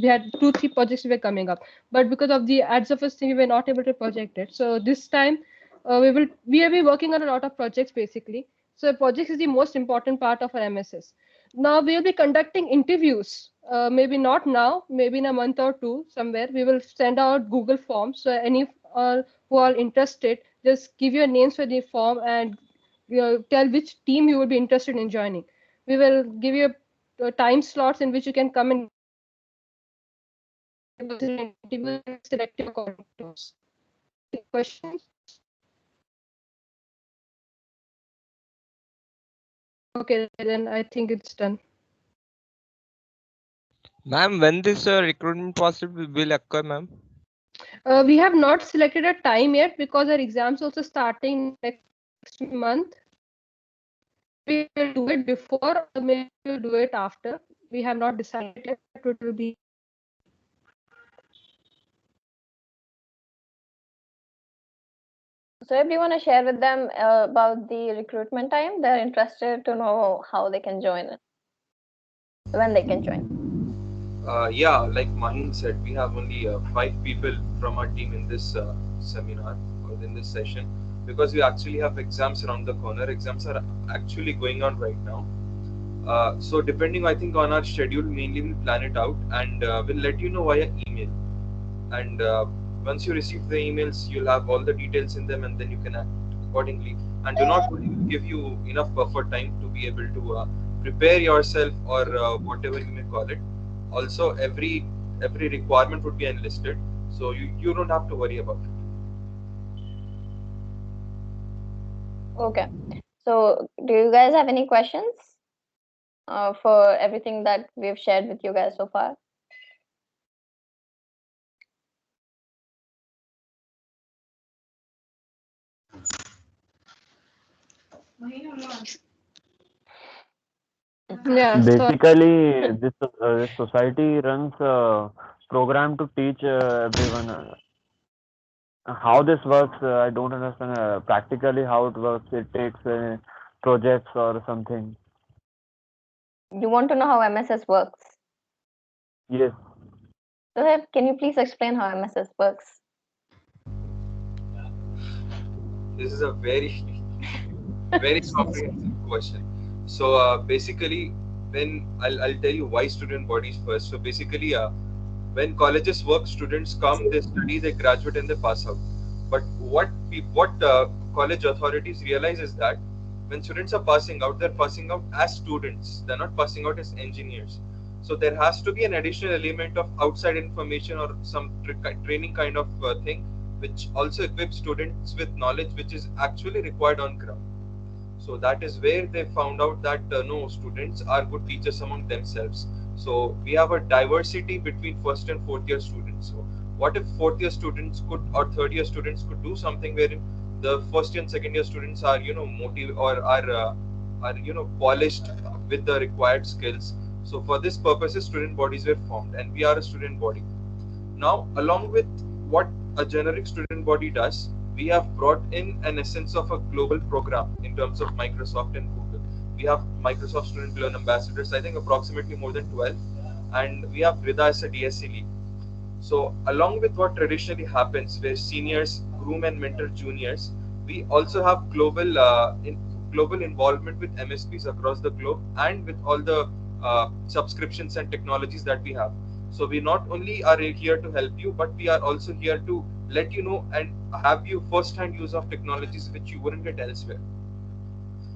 We had 2-3 projects were coming up, but because of the Ads Office thing, we were not able to project it. So this time, we will be working on a lot of projects basically. So projects is the most important part of our MSS. Now we will be conducting interviews. Maybe not now, maybe in a month or two somewhere. We will send out Google Forms. So any who are interested, just give your names for the form and tell which team you would be interested in joining. We will give you time slots in which you can come and select your contours. Questions? Okay, then I think it's done. Ma'am, when this recruitment process will occur, ma'am? We have not selected a time yet because our exams also starting next month. We will do it before, or maybe we'll do it after. We have not decided yet what it will be. So if you want to share with them about the recruitment time, they're interested to know how they can join it, when they can join. Yeah, like Mahin said, we have only 5 people from our team in this seminar or in this session because we actually have exams around the corner. Exams are actually going on right now. So depending, I think, on our schedule, mainly we'll plan it out and we'll let you know via email. And once you receive the emails, you'll have all the details in them and then you can act accordingly. And do not worry, we'll give you enough buffer time to be able to prepare yourself or whatever you may call it. Also, every requirement would be enlisted, so you don't have to worry about it. Okay. So do you guys have any questions for everything that we've shared with you guys so far? Yeah. Basically, this society runs a program to teach everyone how this works. I don't understand practically how it works. It takes projects or something. You want to know how MSS works? Yes. So can you please explain how MSS works? This is a very very comprehensive question. So basically, when I'll tell you why student bodies first. So basically, when colleges work, students come, they study, they graduate, and they pass out. But what college authorities realize is that when students are passing out, they're passing out as students. They're not passing out as engineers. So there has to be an additional element of outside information or some training kind of thing, which also equips students with knowledge which is actually required on ground. So that is where they found out that no, students are good teachers among themselves. So we have a diversity between first and fourth year students. So what if fourth year students could or third year students could do something wherein the first year and second year students are motivated or are polished with the required skills. So for this purposes, student bodies were formed, and we are a student body. Now, along with what a generic student body does, we have brought in an essence of a global program in terms of Microsoft and Google. We have Microsoft Student Learn Ambassadors, I think approximately more than 12, and we have Rida as a DSC lead. So along with what traditionally happens, where seniors groom and mentor juniors, we also have global involvement with MSPs across the globe and with all the subscriptions and technologies that we have. So we not only are here to help you, but we are also here to let you know and have you first-hand use of technologies which you wouldn't get elsewhere.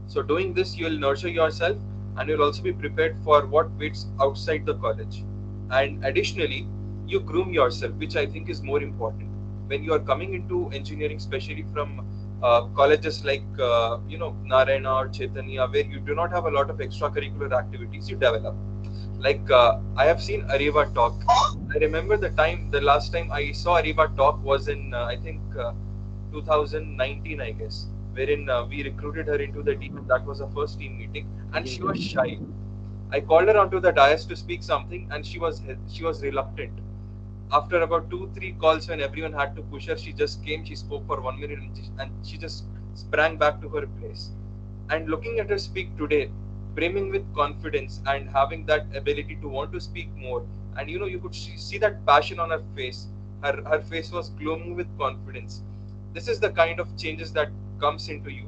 So doing this, you'll nurture yourself and you'll also be prepared for what waits outside the college. And additionally, you groom yourself, which I think is more important. When you are coming into engineering, especially from colleges like Narayana or Chaitanya, where you do not have a lot of extracurricular activities, you develop. Like I have seen Ariba talk. I remember the last time I saw Ariba talk was in I think 2019, I guess, wherein we recruited her into the team. That was our first team meeting, and she was shy. I called her onto the dais to speak something, and she was reluctant. After about 2-3 calls, when everyone had to push her, she just came. She spoke for 1 minute, and she just sprang back to her place. And looking at her speak today, brimming with confidence and having that ability to want to speak more, and you could see that passion on her face. Her face was glowing with confidence. This is the kind of changes that comes into you.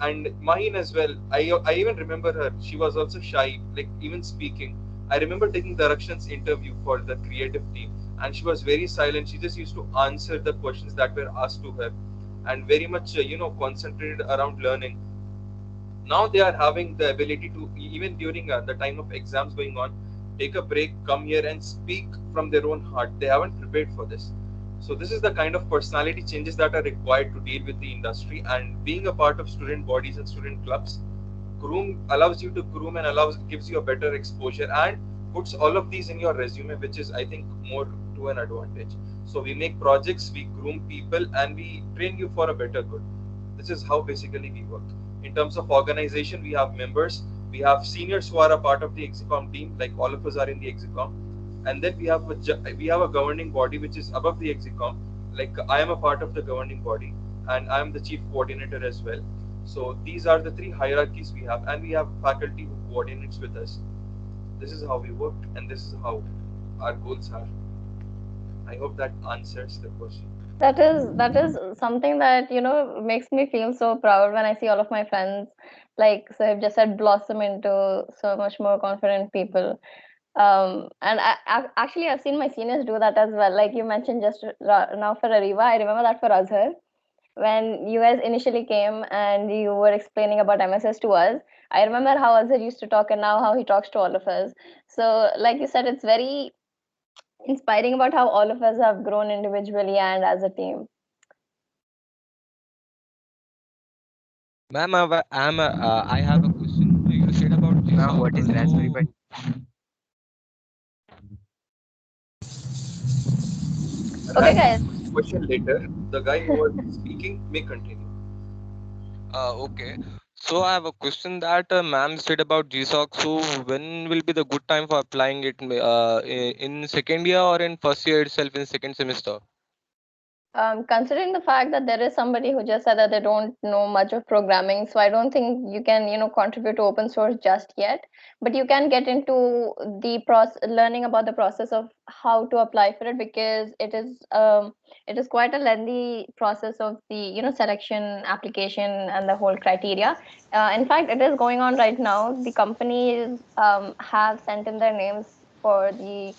And mine as well. I even remember her. She was also shy, like even speaking. I remember taking Darakshan's interview for the creative team, and she was very silent. She just used to answer the questions that were asked to her, and very much concentrated around learning. Now they are having the ability to, even during the time of exams going on, take a break, come here and speak from their own heart. They haven't prepared for this. So this is the kind of personality changes that are required to deal with the industry. And being a part of student bodies and student clubs allows you to groom and gives you a better exposure and puts all of these in your resume, which is, I think, more to an advantage. So we make projects, we groom people, and we train you for a better good. This is how basically we work. In terms of organization, we have members, we have seniors who are a part of the Exicom team, like all of us are in the Exicom, and then we have a governing body which is above the Exicom. Like I am a part of the governing body, and I am the chief coordinator as well. So these are the three hierarchies we have, and we have faculty who coordinates with us. This is how we work, and this is how our goals are. I hope that answers the question. That is something that makes me feel so proud when I see all of my friends, like Sahib just said, blossom into so much more confident people. And actually I've seen my seniors do that as well. Like you mentioned just now for Ariba, I remember that for Azhar, when you guys initially came and you were explaining about MSS to us. I remember how Azhar used to talk and now how he talks to all of us. So like you said, it's very inspiring about how all of us have grown individually and as a team. Ma'am, I have a question. You said about this. Ma'am, what is Raspberry Pi? Okay, guys. Question later. The guy who was speaking may continue. Okay. So I have a question that ma'am said about GSOC. So when will be the good time for applying it? In second year or in first year itself in second semester? Considering the fact that there is somebody who just said that they don't know much of programming, so I don't think you can, contribute to open source just yet. But you can get into the learning about the process of how to apply for it, because it is quite a lengthy process of the selection, application, and the whole criteria. In fact, it is going on right now. The companies have sent in their names for the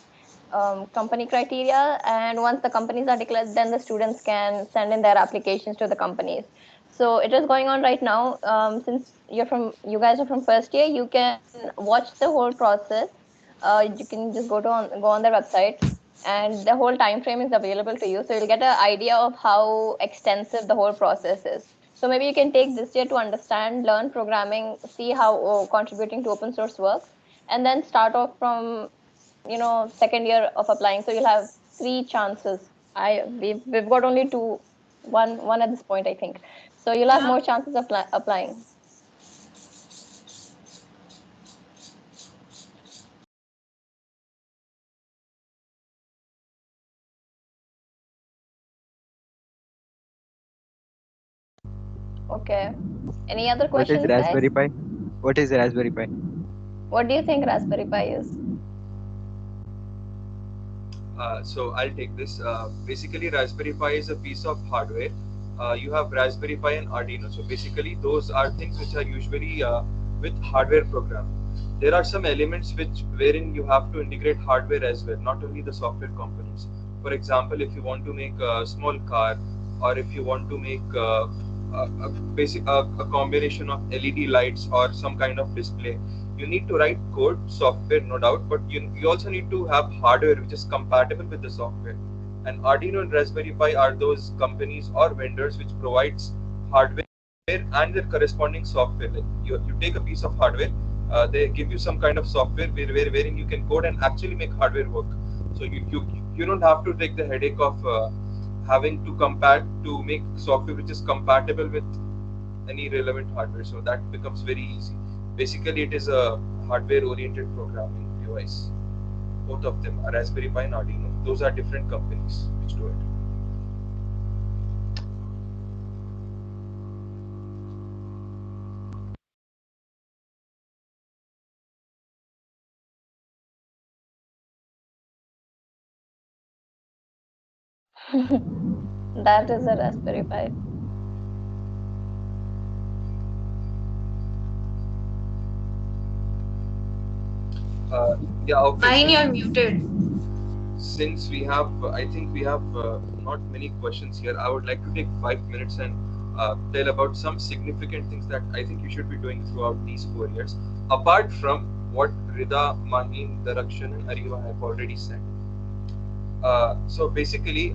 company criteria, and once the companies are declared, then the students can send in their applications to the companies. So it is going on right now. Since you guys are from first year, you can watch the whole process. You can just go on their website, and the whole time frame is available to you, so you'll get an idea of how extensive the whole process is. So maybe you can take this year to understand, learn programming, see how contributing to open source works, and then start off from second year of applying. So you'll have 3 chances. We've got only one at this point, I think. So you'll have more chances of applying. Okay. Any other questions? What is Raspberry Pi? What is Raspberry Pi? What do you think Raspberry Pi is? So I'll take this. Basically, Raspberry Pi is a piece of hardware. You have Raspberry Pi and Arduino. So basically, those are things which are usually with hardware programming. There are some elements wherein you have to integrate hardware as well, not only the software components. For example, if you want to make a small car, or if you want to make a combination of LED lights or some kind of display, you need to write code, software, no doubt, but you also need to have hardware which is compatible with the software. And Arduino and Raspberry Pi are those companies or vendors which provides hardware and their corresponding software. Like you take a piece of hardware, they give you some kind of software wherein you can code and actually make hardware work. So you don't have to take the headache of having to make software which is compatible with any relevant hardware. So that becomes very easy. Basically, it is a hardware-oriented programming device. Both of them are Raspberry Pi and Arduino. Those are different companies which do it. That is a Raspberry Pi. Yeah, okay. Mine, you're muted. Since we have, I think we have not many questions here. I would like to take 5 minutes and tell about some significant things that I think you should be doing throughout these 4 years, apart from what Rida, Mahin, Darakshan, and Ariva have already said. So basically,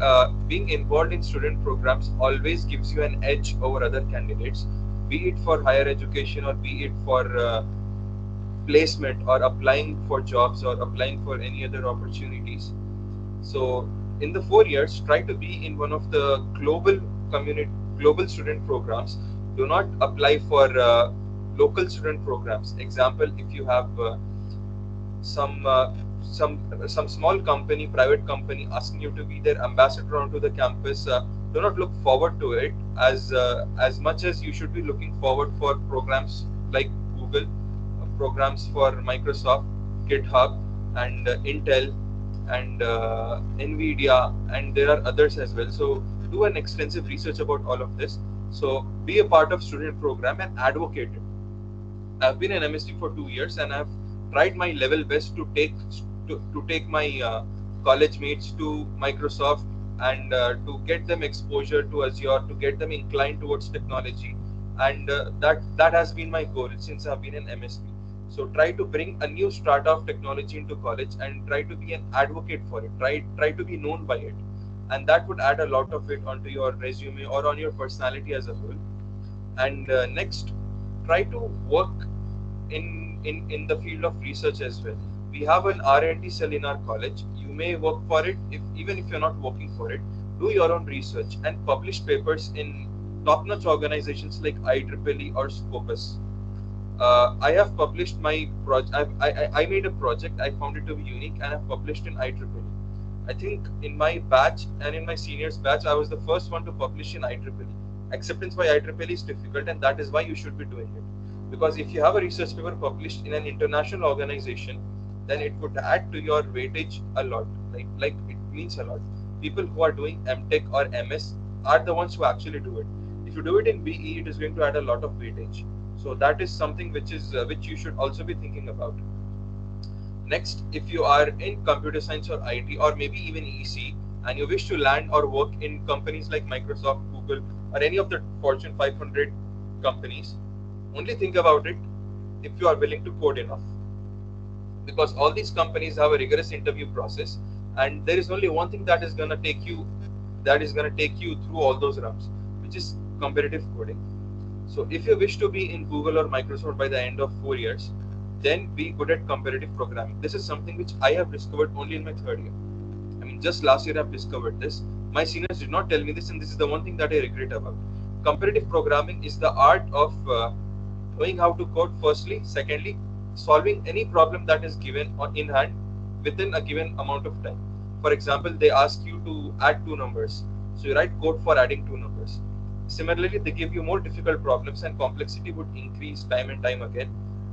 being involved in student programs always gives you an edge over other candidates, be it for higher education or be it for placement or applying for jobs or applying for any other opportunities. So in the 4 years, try to be in one of the global student programs. Do not apply for local student programs. Example, if you have some small company, private company asking you to be their ambassador onto the campus, do not look forward to it as much as you should be looking forward for programs like Google, programs for Microsoft, GitHub, and Intel, and Nvidia, and there are others as well. So do an extensive research about all of this. So be a part of student program and advocate it. I've been an MSc for 2 years and I've tried my level best to take my college mates to Microsoft and to get them exposure to Azure, to get them inclined towards technology, and that has been my goal since I've been an MSc. So try to bring a new strata of technology into college and try to be an advocate for it. Try to be known by it, and that would add a lot of it onto your resume or on your personality as a whole. And next, try to work in the field of research as well. We have an R&D cell in our college. You may work for it even if you're not working for it. Do your own research and publish papers in top-notch organizations like IEEE or Scopus. I have published my project. I made a project. I found it to be unique, and I've published in IEEE. I think in my batch and in my seniors batch, I was the first one to publish in IEEE. Acceptance by IEEE is difficult, and that is why you should be doing it. Because if you have a research paper published in an international organization, then it would add to your weightage a lot. Like it means a lot. People who are doing MTech or MS are the ones who actually do it. If you do it in BE, it is going to add a lot of weightage. So that is something which you should also be thinking about. Next, if you are in computer science or IT or maybe even EC and you wish to land or work in companies like Microsoft, Google, or any of the Fortune 500 companies, only think about it if you are willing to code enough. Because all these companies have a rigorous interview process, and there is only one thing that is going to take you through all those rounds, which is competitive coding. So if you wish to be in Google or Microsoft by the end of 4 years, then be good at competitive programming. This is something which I have discovered only in my 3rd year. I mean, just last year I've discovered this. My seniors did not tell me this, and this is the one thing that I regret about. Competitive programming is the art of knowing how to code firstly, secondly, solving any problem that is given in hand within a given amount of time. For example, they ask you to add 2 numbers. So you write code for adding 2 numbers. Similarly, they give you more difficult problems and complexity would increase time and time again,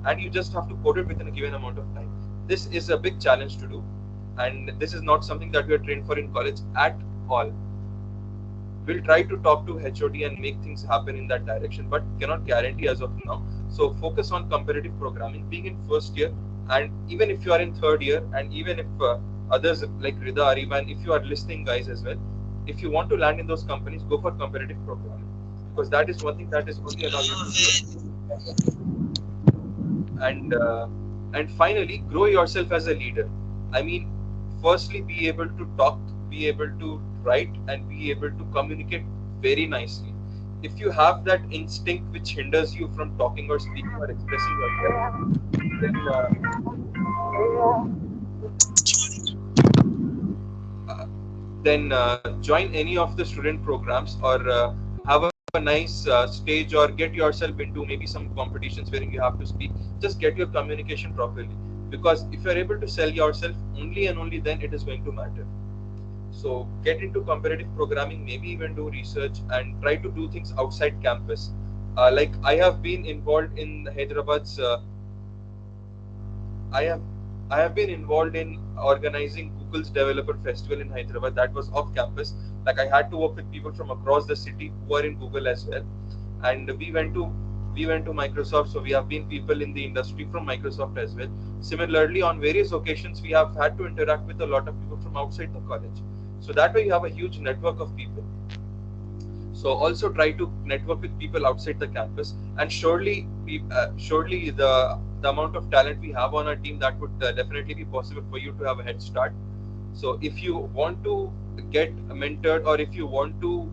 and you just have to code it within a given amount of time. This is a big challenge to do, and this is not something that we are trained for in college at all. We'll try to talk to HOD and make things happen in that direction, but cannot guarantee as of now. So focus on competitive programming, being in 1st year, and even if you are in 3rd year, and even if others like Rida, Ariba, and if you are listening guys as well, if you want to land in those companies, go for competitive programming, because that is one thing that is only allowed you to do. And finally, grow yourself as a leader. I mean, firstly, be able to talk, be able to write, and be able to communicate very nicely. If you have that instinct which hinders you from talking or speaking or expressing yourself, then then join any of the student programs, or have a nice stage, or get yourself into maybe some competitions where you have to speak. Just get your communication properly, because if you're able to sell yourself, only and only then it is going to matter. So get into competitive programming, maybe even do research and try to do things outside campus. Like I have been involved in Hyderabad's I have I have been involved in organizing Google's Developer Festival in Hyderabad. That was off campus. Like I had to work with people from across the city who are in Google as well, and we went to Microsoft. So we have been people in the industry from Microsoft as well. Similarly, on various occasions, we have had to interact with a lot of people from outside the college. So that way, you have a huge network of people. So also try to network with people outside the campus, and surely the amount of talent we have on our team, that would definitely be possible for you to have a head start. So if you want to get mentored, or if you want to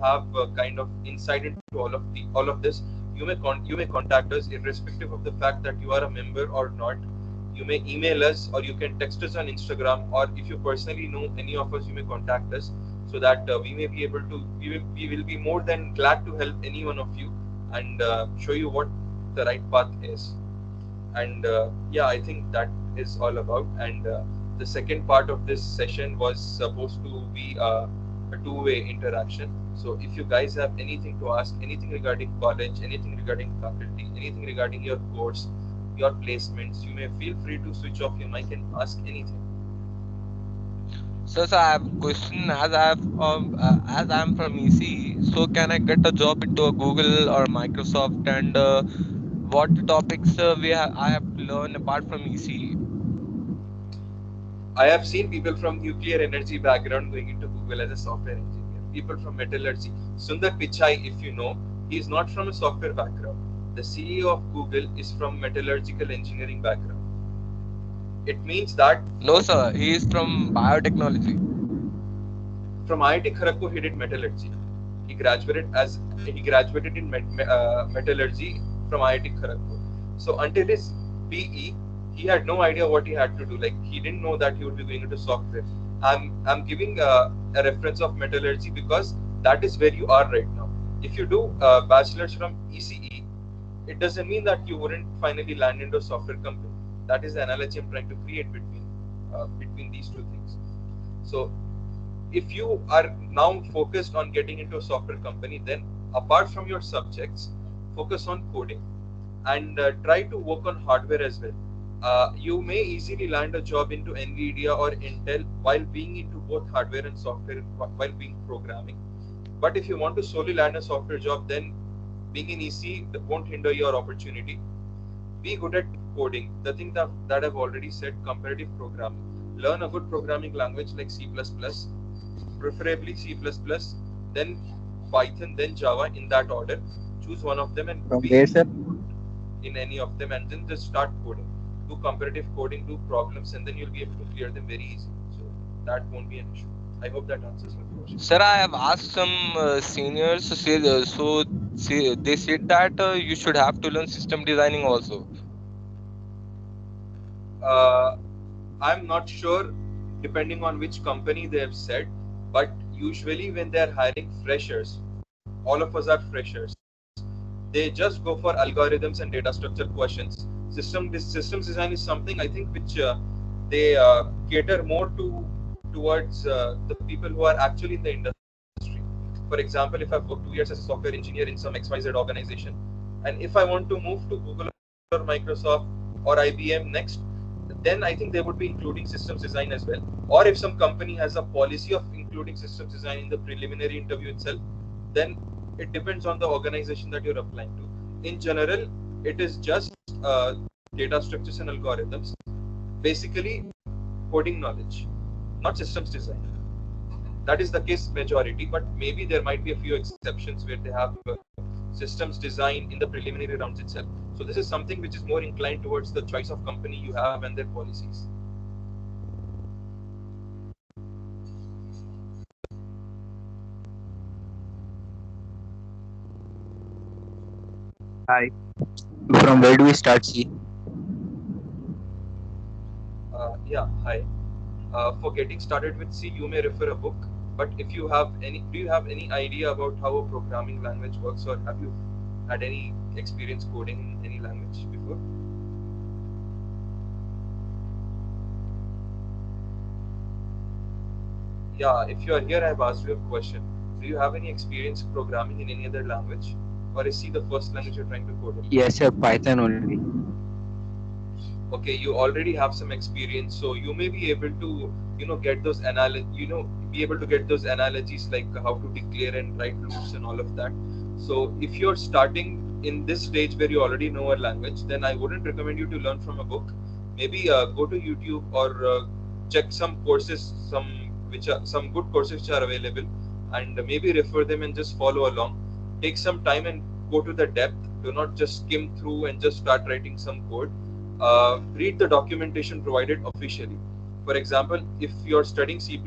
have a kind of insight into all of this, you may contact us, irrespective of the fact that you are a member or not. You may email us, or you can text us on Instagram, or if you personally know any of us, you may contact us, so that we may be able to we will be more than glad to help any one of you, and show you what the right path is. And yeah, I think that is all about. And the second part of this session was supposed to be a two-way interaction. So if you guys have anything to ask, anything regarding college, anything regarding faculty, anything regarding your course, your placements, you may feel free to switch off your mic and ask anything. So I have a question. As I'm from EC, so can I get a job into a Google or Microsoft? And what topics I have to learn apart from EC? I have seen people from nuclear energy background going into Google as a software engineer. People from metallurgy. Sundar Pichai, if you know, he is not from a software background. The CEO of Google is from metallurgical engineering background. It means that No, sir. He is from biotechnology. from IIT Kharagpur, he did metallurgy. He graduated in metallurgy from IIT Kharagpur. So until his PE, he had no idea what he had to do. Like he didn't know that he would be going into software. I'm giving a reference of metallurgy because that is where you are right now. If you do bachelor's from ECE, it doesn't mean that you wouldn't finally land into a software company. That is the analogy I'm trying to create between these two things. So if you are now focused on getting into a software company, then apart from your subjects, focus on coding, and try to work on hardware as well. You may easily land a job into NVIDIA or Intel while being into both hardware and software, while being programming. But if you want to solely land a software job, then being in EC won't hinder your opportunity. Be good at coding. The thing that I've already said, comparative programming. Learn a good programming language like C++, preferably C++, then Python, then Java, in that order. Choose one of them and From be where, sir? in any of them, and then just start coding. Do comparative coding, do problems, and then you'll be able to clear them very easily. So that won't be an issue. I hope that answers my question. Sir, I have asked some seniors to say, they said that you should have to learn system designing also. I'm not sure, depending on which company they have said, but usually when they're hiring freshers, all of us are freshers, they just go for algorithms and data structure questions. Systems design is something I think which they cater more towards the people who are actually in the industry. For example, if I've worked 2 years as a software engineer in some XYZ organization, and if I want to move to Google or Microsoft or IBM next, then I think they would be including systems design as well. Or if some company has a policy of including systems design in the preliminary interview itself, then it depends on the organization that you're applying to. In general, it is just data structures and algorithms, basically coding knowledge, not systems design. That is the case majority, but maybe there might be a few exceptions where they have systems design in the preliminary rounds itself. So this is something which is more inclined towards the choice of company you have and their policies. Hi. From where do we start, see? Yeah, hi. For getting started with C, you may refer a book. But if you have any, do you have any idea about how a programming language works, or have you had any experience coding in any language before? Yeah, if you are here, I have asked you a question. Do you have any experience programming in any other language, or is C the first language you're trying to code in? Yes, sir. Python only. Okay, you already have some experience, so you may be able to, get those be able to get those analogies like how to declare and write loops and all of that. So if you're starting in this stage where you already know a language, then I wouldn't recommend you to learn from a book. Maybe go to YouTube or check some courses, some good courses which are available, and maybe refer them and just follow along. Take some time and go to the depth. Do not just skim through and just start writing some code. Read the documentation provided officially. For example, if you're studying C++,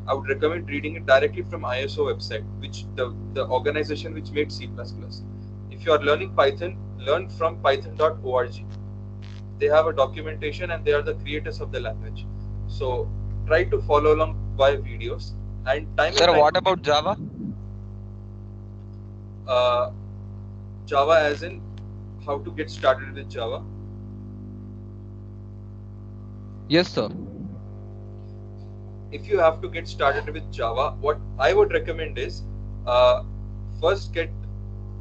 I would recommend reading it directly from ISO website, which the organization which made C++. If you are learning Python, learn from python.org. They have a documentation and they are the creators of the language. So try to follow along by videos. And Sir, what about Java? Java as in how to get started with Java. Yes, sir. If you have to get started with Java, what I would recommend is first get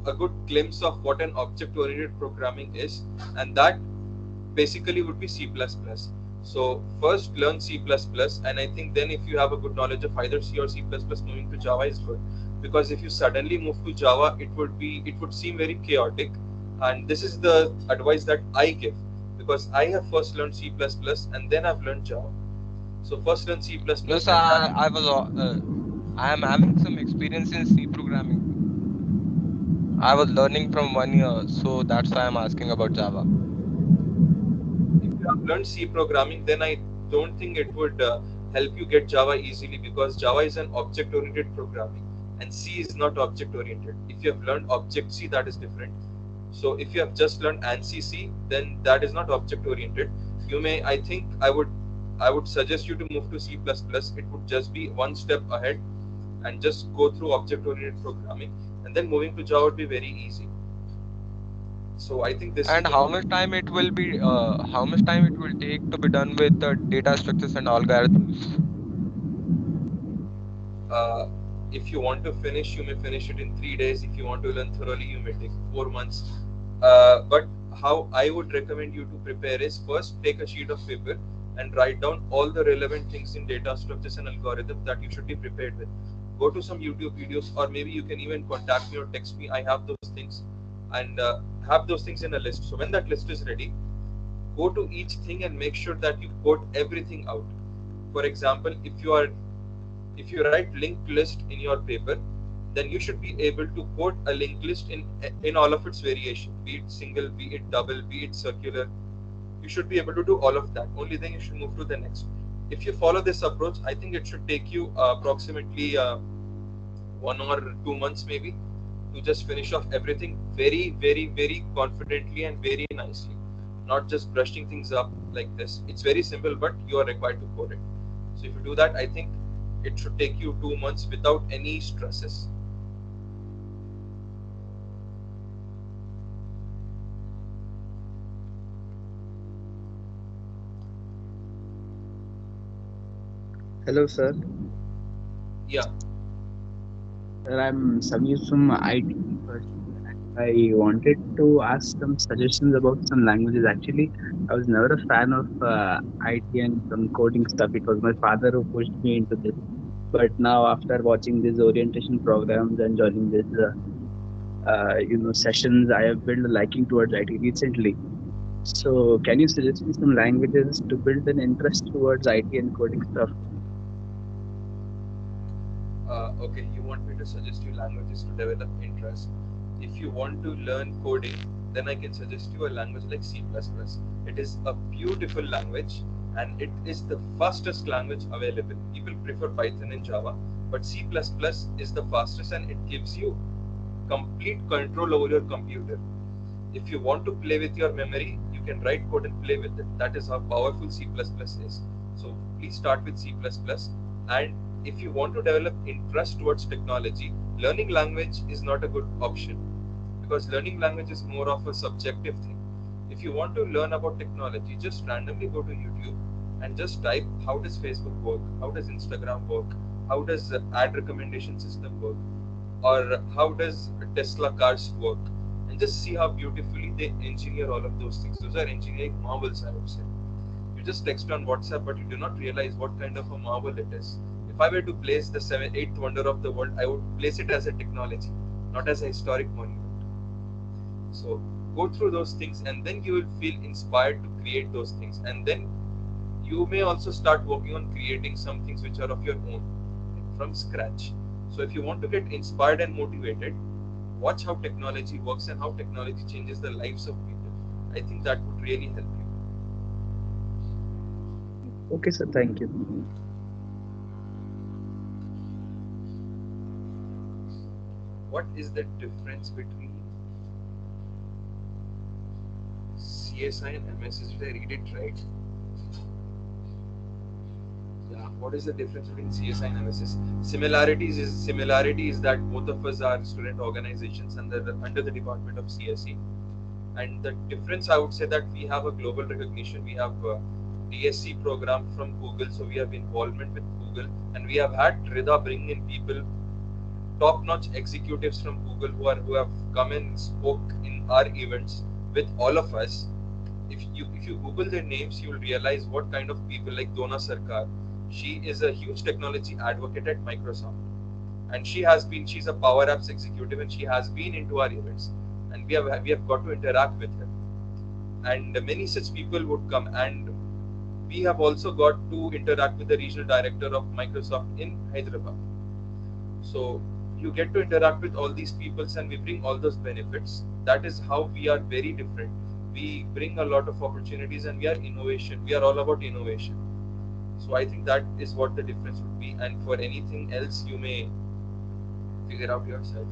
a good glimpse of what an object-oriented programming is, and that basically would be C++. So first learn C++, and I think then if you have a good knowledge of either C or C++, moving to Java is good. Because if you suddenly move to Java, it would seem very chaotic, and this is the advice that I give, because I have first learned C++ and then I've learned Java. So first learn C++. No, sir, I am having some experience in C programming. I was learning from 1 year, so that's why I'm asking about Java. If you have learned C programming, then I don't think it would help you get Java easily, because Java is an object-oriented programming and C is not object-oriented. If you have learned Object-C, that is different. So if you have just learned ANSI C, then that is not object-oriented. I would suggest you to move to C++. It would just be one step ahead and just go through object-oriented programming, and then moving to Java would be very easy. So I think this. And how much time it will be? How much time it will take to be done with the data structures and algorithms? If you want to finish, you may finish it in 3 days. If you want to learn thoroughly, you may take 4 months. But how I would recommend you to prepare is first take a sheet of paper and write down all the relevant things in data structures and algorithms that you should be prepared with. Go to some YouTube videos, or maybe you can even contact me or text me. I have those things, and have those things in a list. So when that list is ready, go to each thing and make sure that you code everything out. For example, if you write linked list in your paper, then you should be able to code a linked list in all of its variation, be it single, be it double, be it circular. You should be able to do all of that. Only then you should move to the next. If you follow this approach, I think it should take you approximately 1 or 2 months maybe to just finish off everything very, very, very confidently and very nicely. Not just brushing things up like this. It's very simple, but you are required to code it. So if you do that, I think it should take you 2 months without any stresses. Hello, sir. Yeah. Sir, I'm Samir from IT. I wanted to ask some suggestions about some languages. Actually, I was never a fan of IT and some coding stuff. It was my father who pushed me into this. But now, after watching these orientation programs and joining this, sessions, I have built a liking towards IT recently. So, can you suggest me some languages to build an interest towards IT and coding stuff? Okay, you want me to suggest you languages to develop interest. If you want to learn coding, then I can suggest you a language like C++. It is a beautiful language and it is the fastest language available. People prefer Python and Java, but C++ is the fastest and it gives you complete control over your computer. If you want to play with your memory, you can write code and play with it. That is how powerful C++ is. So please start with C++. And if you want to develop interest towards technology, learning language is not a good option, because learning language is more of a subjective thing. If you want to learn about technology, just randomly go to YouTube and just type how does Facebook work, how does Instagram work, how does the ad recommendation system work, or how does Tesla cars work, and just see how beautifully they engineer all of those things. Those are engineering marvels, I would say. You just text on WhatsApp, but you do not realize what kind of a marvel it is. If I were to place the 8th wonder of the world, I would place it as a technology, not as a historic monument. So go through those things, and then you will feel inspired to create those things, and then you may also start working on creating some things which are of your own, from scratch. So if you want to get inspired and motivated, watch how technology works and how technology changes the lives of people. I think that would really help you. Okay, sir. Thank you. What is the difference between CSI and MSS? Did I read it right? Yeah. What is the difference between CSI and MSS? Similarity is that both of us are student organizations under the department of CSE. And the difference, I would say, that we have a global recognition. We have a DSC program from Google, so we have involvement with Google, and we have had Rida bring in people, top-notch executives from Google who have come and spoke in our events with all of us. If you Google their names, you will realize what kind of people, like Dona Sarkar. She is a huge technology advocate at Microsoft, and she's a Power Apps executive, and she has been into our events, and we have got to interact with her. And many such people would come, and we have also got to interact with the regional director of Microsoft in Hyderabad. So you get to interact with all these peoples, and we bring all those benefits. That is how we are very different. We bring a lot of opportunities, and we are innovation. We are all about innovation. So I think that is what the difference would be. And for anything else, you may figure out yourself.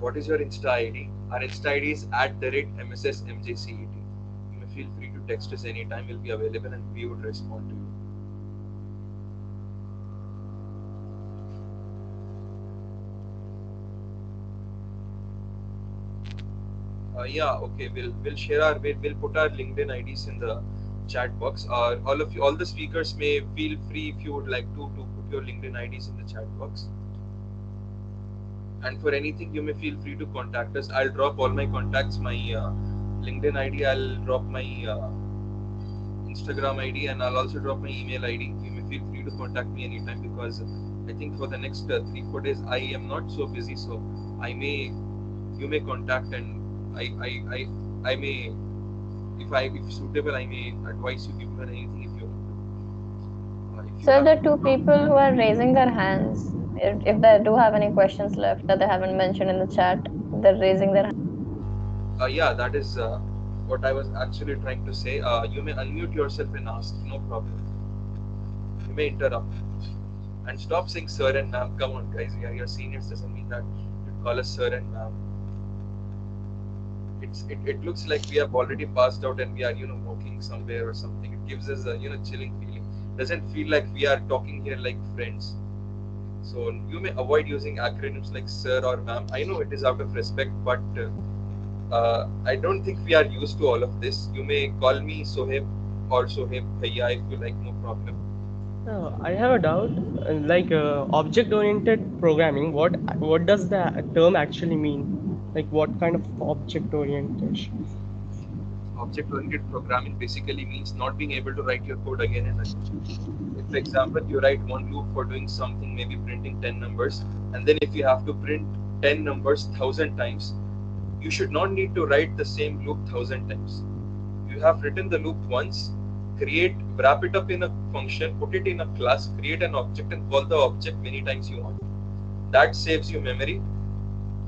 What is your Insta ID? Our Insta ID is @MSSMJCET. You may feel free to text us anytime. We'll be available, and we would respond to you. Yeah, okay. We'll share we'll put our LinkedIn IDs in the chat box. All the speakers may feel free, if you would like to put your LinkedIn IDs in the chat box. And for anything, you may feel free to contact us. I'll drop all my contacts, my LinkedIn ID. I'll drop my Instagram ID, and I'll also drop my email ID. You may feel free to contact me anytime, because I think for the next 3-4 days I am not so busy. So you may contact, and I may, if suitable, I may advise you people on anything if you want to. So the two people who are raising their hands, if they do have any questions left that they haven't mentioned in the chat, they're raising their hands. Yeah, that is what I was actually trying to say. You may unmute yourself and ask, no problem. You may interrupt. And stop saying sir and ma'am. Come on, guys. We are your seniors. Doesn't mean that you call us sir and ma'am. It looks like we have already passed out and we are, working somewhere or something. It gives us a, chilling feeling. Doesn't feel like we are talking here like friends. So you may avoid using acronyms like sir or ma'am. I know it is out of respect, but I don't think we are used to all of this. You may call me Soheb or Soheb Bhaiya if you like, no problem. I have a doubt. Like object-oriented programming, what does the term actually mean? Like what kind of object orientation? Object-oriented programming basically means not being able to write your code again and again. If, for example, you write one loop for doing something, maybe printing 10 numbers, and then if you have to print 10 numbers 1,000 times, you should not need to write the same loop 1,000 times. You have written the loop once, wrap it up in a function, put it in a class, create an object, and call the object many times you want. That saves you memory.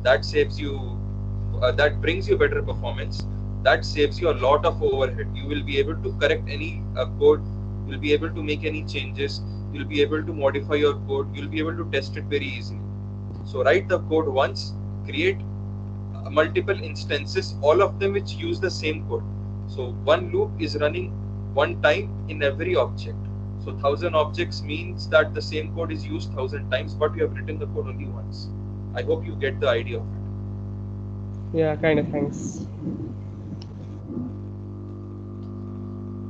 That saves you. That brings you better performance. That saves you a lot of overhead. You will be able to correct any code. You will be able to make any changes. you'll be able to modify your code, you'll be able to test it very easily. So write the code once, create multiple instances, all of them which use the same code. So one loop is running one time in every object. So 1000 objects means that the same code is used 1000 times, but you have written the code only once. I hope you get the idea of it. Yeah, kind of. Thanks.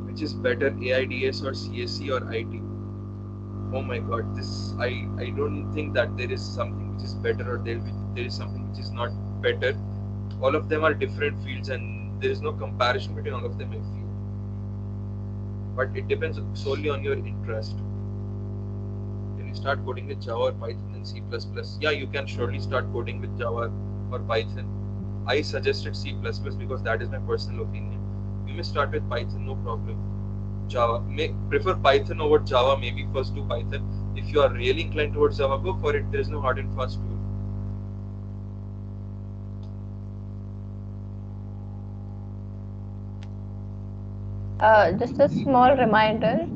Which is better, AIDS or CSE or IT? Oh my god, this I don't think that there is something which is better or there is something which is not better. All of them are different fields and there is no comparison between all of them, I feel. But it depends solely on your interest. Can you start coding with Java or Python and C++? Yeah, you can surely start coding with Java or Python. I suggested C++ because that is my personal opinion. You may start with Python, no problem. Java, may prefer Python over Java, maybe first do Python. If you are really inclined towards Java, go for it. There is no hard and fast rule. Just a small reminder,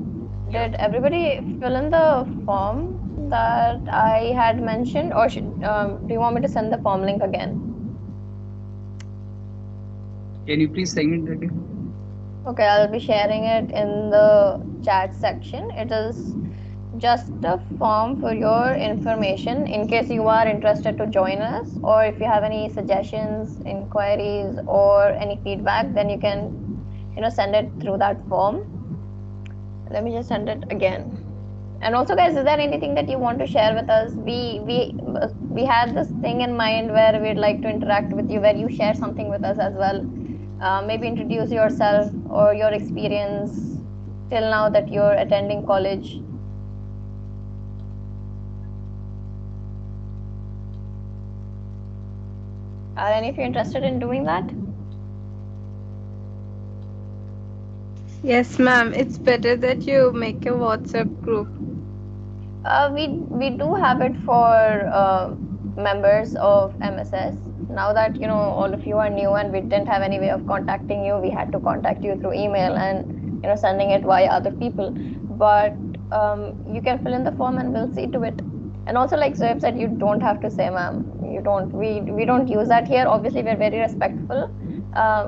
did everybody fill in the form that I had mentioned, or do you want me to send the form link again? Can you please send it again? Okay, I'll be sharing it in the chat section. It is just a form for your information in case you are interested to join us, or if you have any suggestions, inquiries, or any feedback, then you can send it through that form. Let me just send it again. And also, guys, is there anything that you want to share with us? We had this thing in mind where we'd like to interact with you, where you share something with us as well. Maybe introduce yourself or your experience till now that you're attending college. Are any of you interested in doing that? Yes, ma'am. It's better that you make a WhatsApp group. We do have it for members of MSS. Now that all of you are new and we didn't have any way of contacting you, we had to contact you through email and sending it via other people. But you can fill in the form and we'll see to it. And also, like Zoeb said, you don't have to say ma'am. You don't. We don't use that here. Obviously, we're very respectful.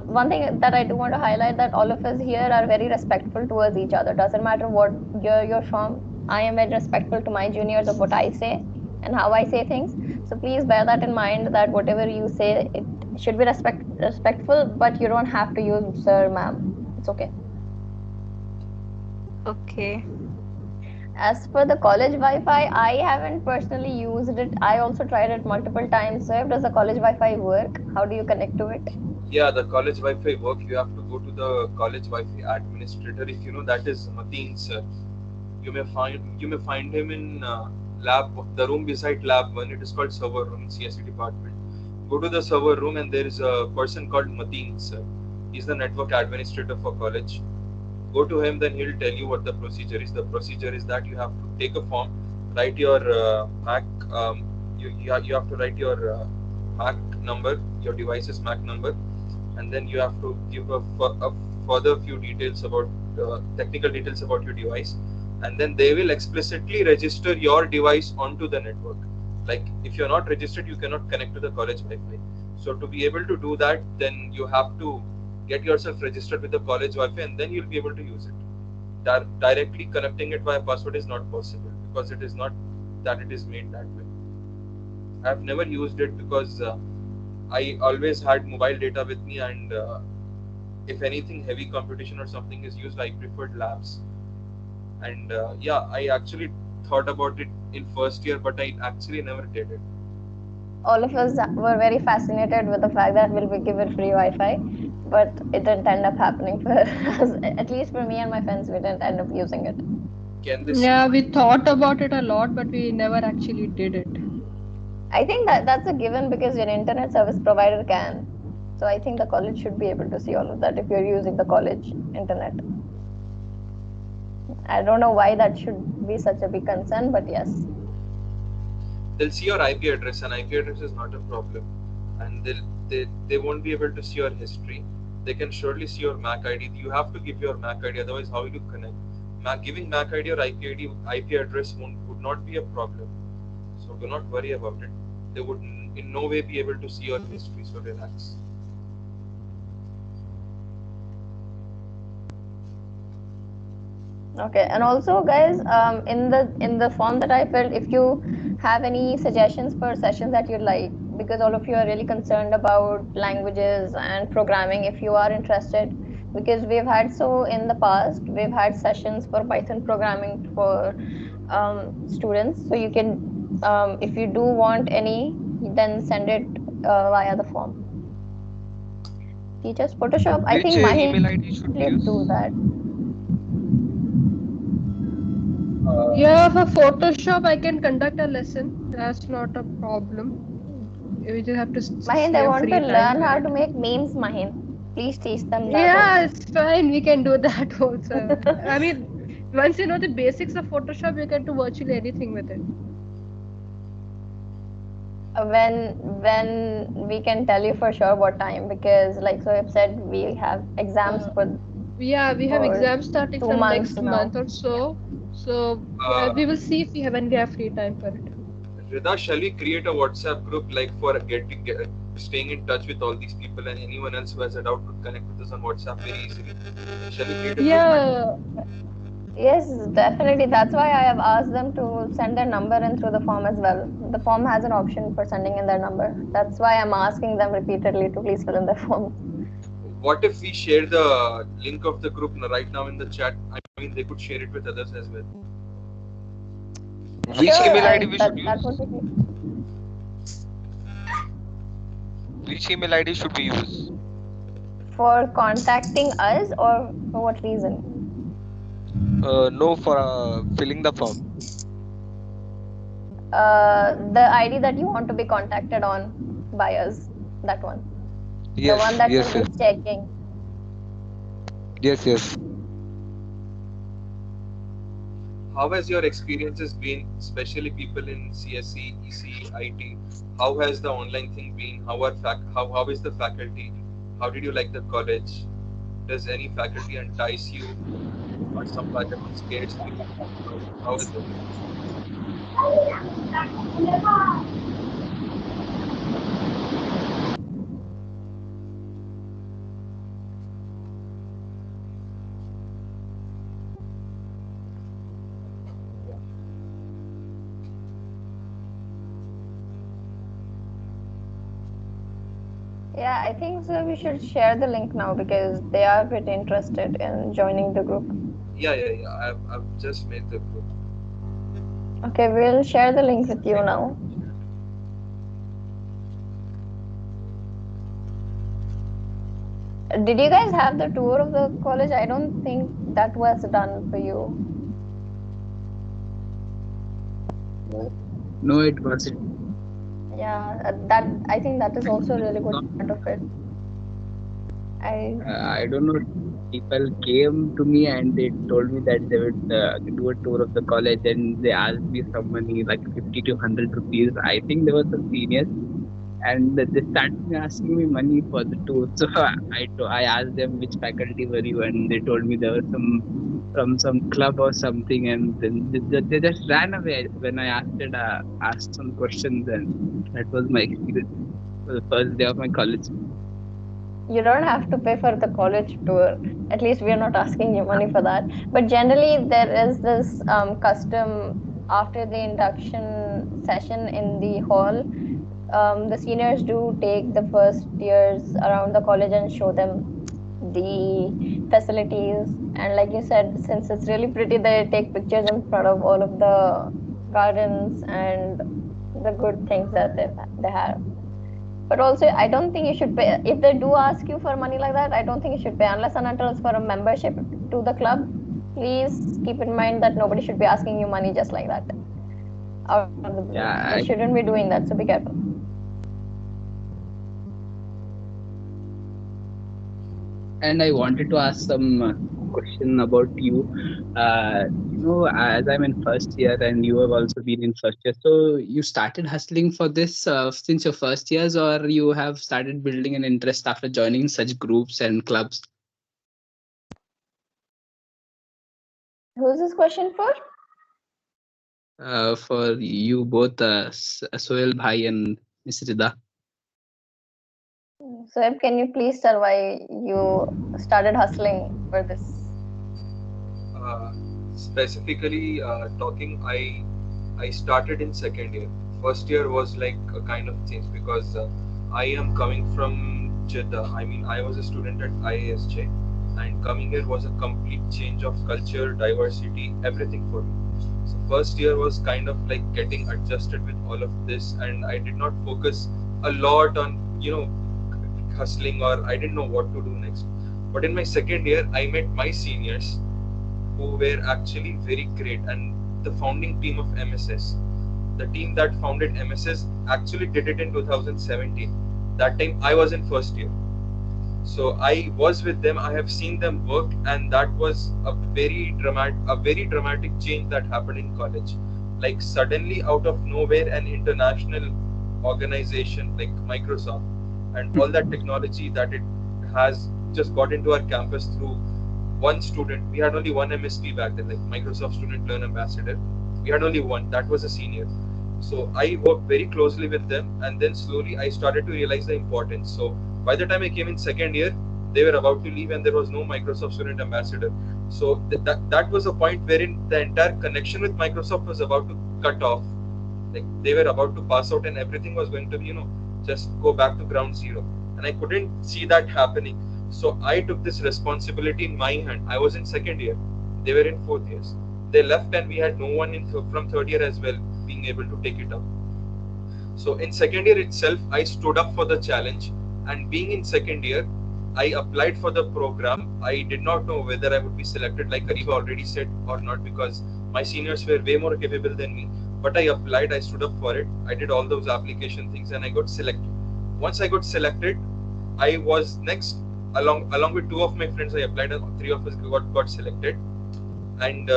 One thing that I do want to highlight, that all of us here are very respectful towards each other. Doesn't matter what year you're from. I am very respectful to my juniors of what I say and how I say things. So please bear that in mind, that whatever you say, it should be respectful, but you don't have to use sir, ma'am. It's okay. Okay. As for the college Wi-Fi, I haven't personally used it. I also tried it multiple times. So, does the college Wi-Fi work? How do you connect to it? Yeah, the college Wi-Fi work. You have to go to the college Wi-Fi administrator. If you know, that is Mateen sir. You may find him in lab, the room beside lab 1. It is called server room in CSE department. Go to the server room and there is a person called Mateen sir. He's the network administrator for college. Go to him, then he'll tell you what the procedure is. The procedure is that you have to take a form, write your MAC. You have to write your MAC number, your device's MAC number, and then you have to give a further few details about technical details about your device, and then they will explicitly register your device onto the network. Like if you're not registered, you cannot connect to the college Wi-Fi. So to be able to do that, then you have to get yourself registered with the college Wi-Fi and then you'll be able to use it. Directly connecting it via password is not possible because it is not that it is made that way. I've never used it because I always had mobile data with me, and if anything heavy computation or something is used, I preferred labs. And yeah, I actually thought about it in first year, but I actually never did it. All of us were very fascinated with the fact that we'll be given free Wi-Fi, but it didn't end up happening for us. At least for me and my friends, we didn't end up using it. Yeah, we thought about it a lot, but we never actually did it. I think that's a given because your internet service provider can. So I think the college should be able to see all of that if you're using the college internet. I don't know why that should be such a big concern, but yes. They'll see your IP address, and IP address is not a problem. And they won't be able to see your history. They can surely see your MAC ID. You have to give your MAC ID, otherwise how will you connect? Giving MAC ID or IP address would not be a problem. So do not worry about it. They would in no way be able to see your history, so relax. Okay, and also guys, in the form that I filled, if you have any suggestions for sessions that you'd like, because all of you are really concerned about languages and programming, if you are interested, because we've had in the past, we've had sessions for Python programming for students. So you can, if you do want any, then send it via the form. Teachers, Photoshop, I Which think email ID should we use? do that. Yeah, for Photoshop, I can conduct a lesson. That's not a problem. We just have to Mahin, I want to free time learn for how it. to make memes, Mahin. Please teach them that Yeah, also. it's fine. We can do that also. I mean, once you know the basics of Photoshop, you can do virtually anything with it. When we can tell you for sure what time, because like so I've said, we have exams for Yeah, we have for exams starting 2 from months next now. month or so. So we will see if we have when we have free time for it. Rida, shall we create a WhatsApp group like for staying in touch with all these people, and anyone else who has a doubt could connect with us on WhatsApp very easily? Shall we create a Yeah. Yes, definitely. That's why I have asked them to send their number in through the form as well. The form has an option for sending in their number. That's why I'm asking them repeatedly to please fill in the form. What if we share the link of the group right now in the chat? I mean, they could share it with others as well. Which email ID we should that use? would be Which email ID should we use? for contacting us, or for what reason? No, for filling the form. The ID that you want to be contacted on by us, that one. Yes, The one that yes, will yes. be checking. Yes. How has your experiences been, especially people in CSE, EC, IT? How has the online thing been? How is the faculty? How did you like the college? Does any faculty entice you, or some faculty scares you? How is it? Yeah, I think so. We should share the link now because they are pretty interested in joining the group. Yeah. I've just made the group. Okay, we'll share the link with you now. Did you guys have the tour of the college? I don't think that was done for you. No, it wasn't. Yeah, I think that is also a really good part of it. I don't know. People came to me and they told me that they would do a tour of the college, and they asked me some money, like 50 to 100 rupees. I think they were some seniors, and they started asking me money for the tour. So I asked them which faculty were you, and they told me there was from some club or something, and then they just ran away when I asked some questions, and that was my experience for the first day of my college. You don't have to pay for the college tour. At least we are not asking you money for that. But generally, there is this custom after the induction session in the hall. The seniors do take the first years around the college and show them the facilities. And like you said, since it's really pretty, they take pictures in front of all of the gardens and the good things that they have. But also, I don't think you should pay. If they do ask you for money like that, I don't think you should pay unless and until it's for a membership to the club. Please keep in mind that nobody should be asking you money just like that out of the blue. Yeah, They shouldn't be doing that, so be careful. And I wanted to ask some question about you. As I'm in first year and you have also been in first year, so you started hustling for this since your first years, or you have started building an interest after joining such groups and clubs? Who's this question for? For you both, Sohail Bhai and Miss Rida. Soeb, can you please tell why you started hustling for this? Specifically talking, I started in second year. First year was like a kind of change because I am coming from Jeddah. I mean, I was a student at IASJ, and coming here was a complete change of culture, diversity, everything for me. So first year was kind of like getting adjusted with all of this, and I did not focus a lot on hustling, or I didn't know what to do next. But in my second year, I met my seniors who were actually very great, and the founding team of MSS. The team that founded MSS actually did it in 2017. That time I was in first year. So I was with them, I have seen them work, and that was a very dramatic change that happened in college. Like suddenly out of nowhere, an international organization like Microsoft and all that technology that it has just got into our campus through one student. We had only one MSP back then, like Microsoft Student Learn Ambassador. We had only one, that was a senior. So I worked very closely with them, and then slowly I started to realize the importance. So by the time I came in second year, they were about to leave, and there was no Microsoft Student Ambassador. So that was a point wherein the entire connection with Microsoft was about to cut off. Like they were about to pass out, and everything was going to be, just go back to ground zero. And I couldn't see that happening. So I took this responsibility in my hand. I was in second year. They were in fourth years. They left, and we had no one from third year as well being able to take it up. So in second year itself, I stood up for the challenge, and being in second year, I applied for the program. I did not know whether I would be selected, like Ariba already said, or not, because my seniors were way more capable than me. But I applied, I stood up for it. I did all those application things, and I got selected. Once I got selected, I was next, along with two of my friends. I applied, and three of us got selected. And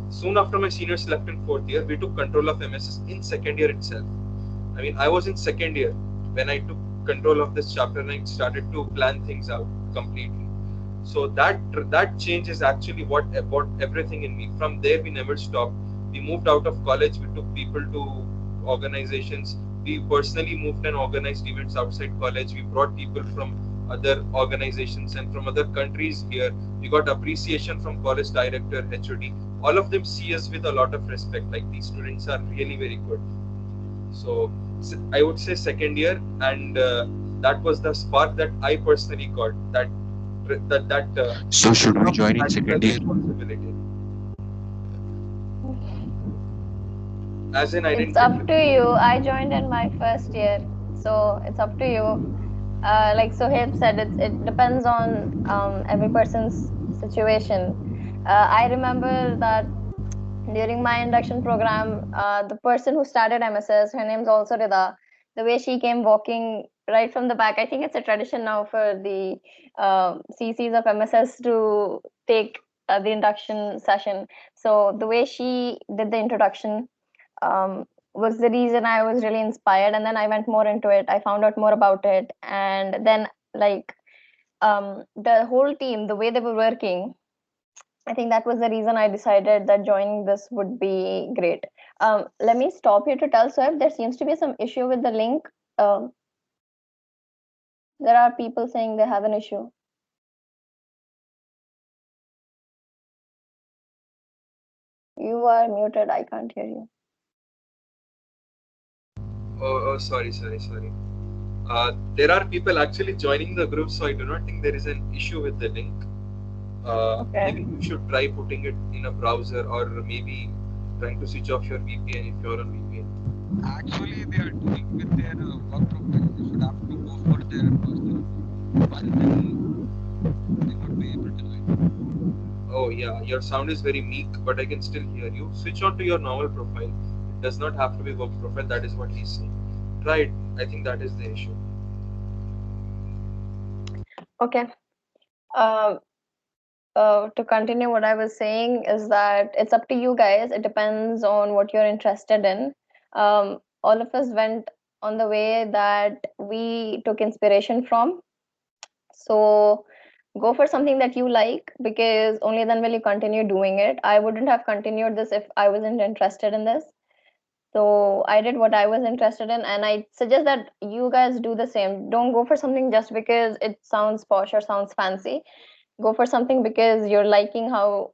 soon after my seniors left in fourth year, we took control of MSS in second year itself. I mean, I was in second year when I took control of this chapter, and I started to plan things out completely. So that change is actually what brought everything in me. From there, we never stopped. We moved out of college. We took people to organizations. We personally moved and organized events outside college. We brought people from other organizations and from other countries here. We got appreciation from college director, HOD. All of them see us with a lot of respect. Like, these students are really very good. So I would say second year, and that was the spark that I personally got. So should we join in that second year? responsibility. As in, I didn't. It's up to you. I joined in my first year, so it's up to you. Like Sohaib said, it depends on every person's situation. I remember that during my induction program, the person who started MSS, her name's also Rida. The way she came walking right from the back, I think it's a tradition now for the CCs of MSS to take the induction session. So the way she did the introduction was the reason I was really inspired. And then I went more into it. I found out more about it. And then, like, the whole team, the way they were working, I think that was the reason I decided that joining this would be great. Let me stop you to tell Soeb, there seems to be some issue with the link. There are people saying they have an issue. You are muted. I can't hear you. Oh, sorry. There are people actually joining the group, so I do not think there is an issue with the link. Okay. Maybe you should try putting it in a browser, or maybe trying to switch off your VPN if you're on VPN. Actually, they are doing with their work profile. They should have to go for their personal. While then they would be able to join. Oh yeah, your sound is very meek, but I can still hear you. Switch on to your normal profile. It does not have to be work profile. That is what he's saying. Try it. I think that is the issue. Okay. To continue, what I was saying is that it's up to you guys. It depends on what you're interested in. All of us went on the way that we took inspiration from. So Go for something that you like, because only then will you continue doing it. I wouldn't have continued this if I wasn't interested in this. So I did what I was interested in, and I suggest that you guys do the same. Don't go for something just because it sounds posh or sounds fancy. Go for something because you're liking how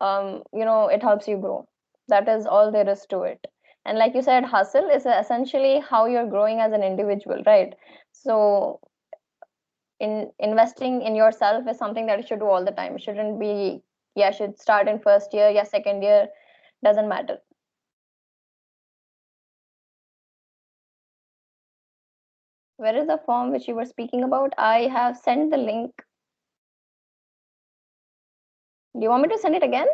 it helps you grow. That is all there is to it. And like you said, hustle is essentially how you're growing as an individual, right? So investing in yourself is something that you should do all the time. It shouldn't be, yeah, should start in first year, yeah, second year, doesn't matter. Where is the form which you were speaking about? I have sent the link. Do you want me to send it again?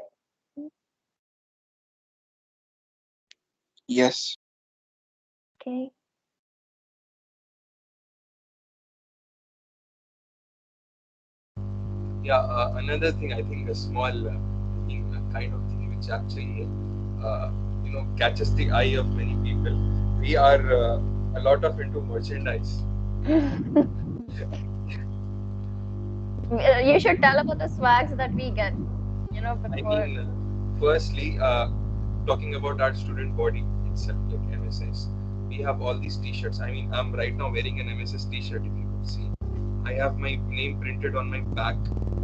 Yes. Okay. Yeah, another thing, I think a small kind of thing which actually catches the eye of many people. We are a lot of into merchandise. You should tell about the swags that we get. I mean, firstly, talking about our student body itself, like MSS, we have all these T-shirts. I mean, I'm right now wearing an MSS T-shirt. If you could see, I have my name printed on my back,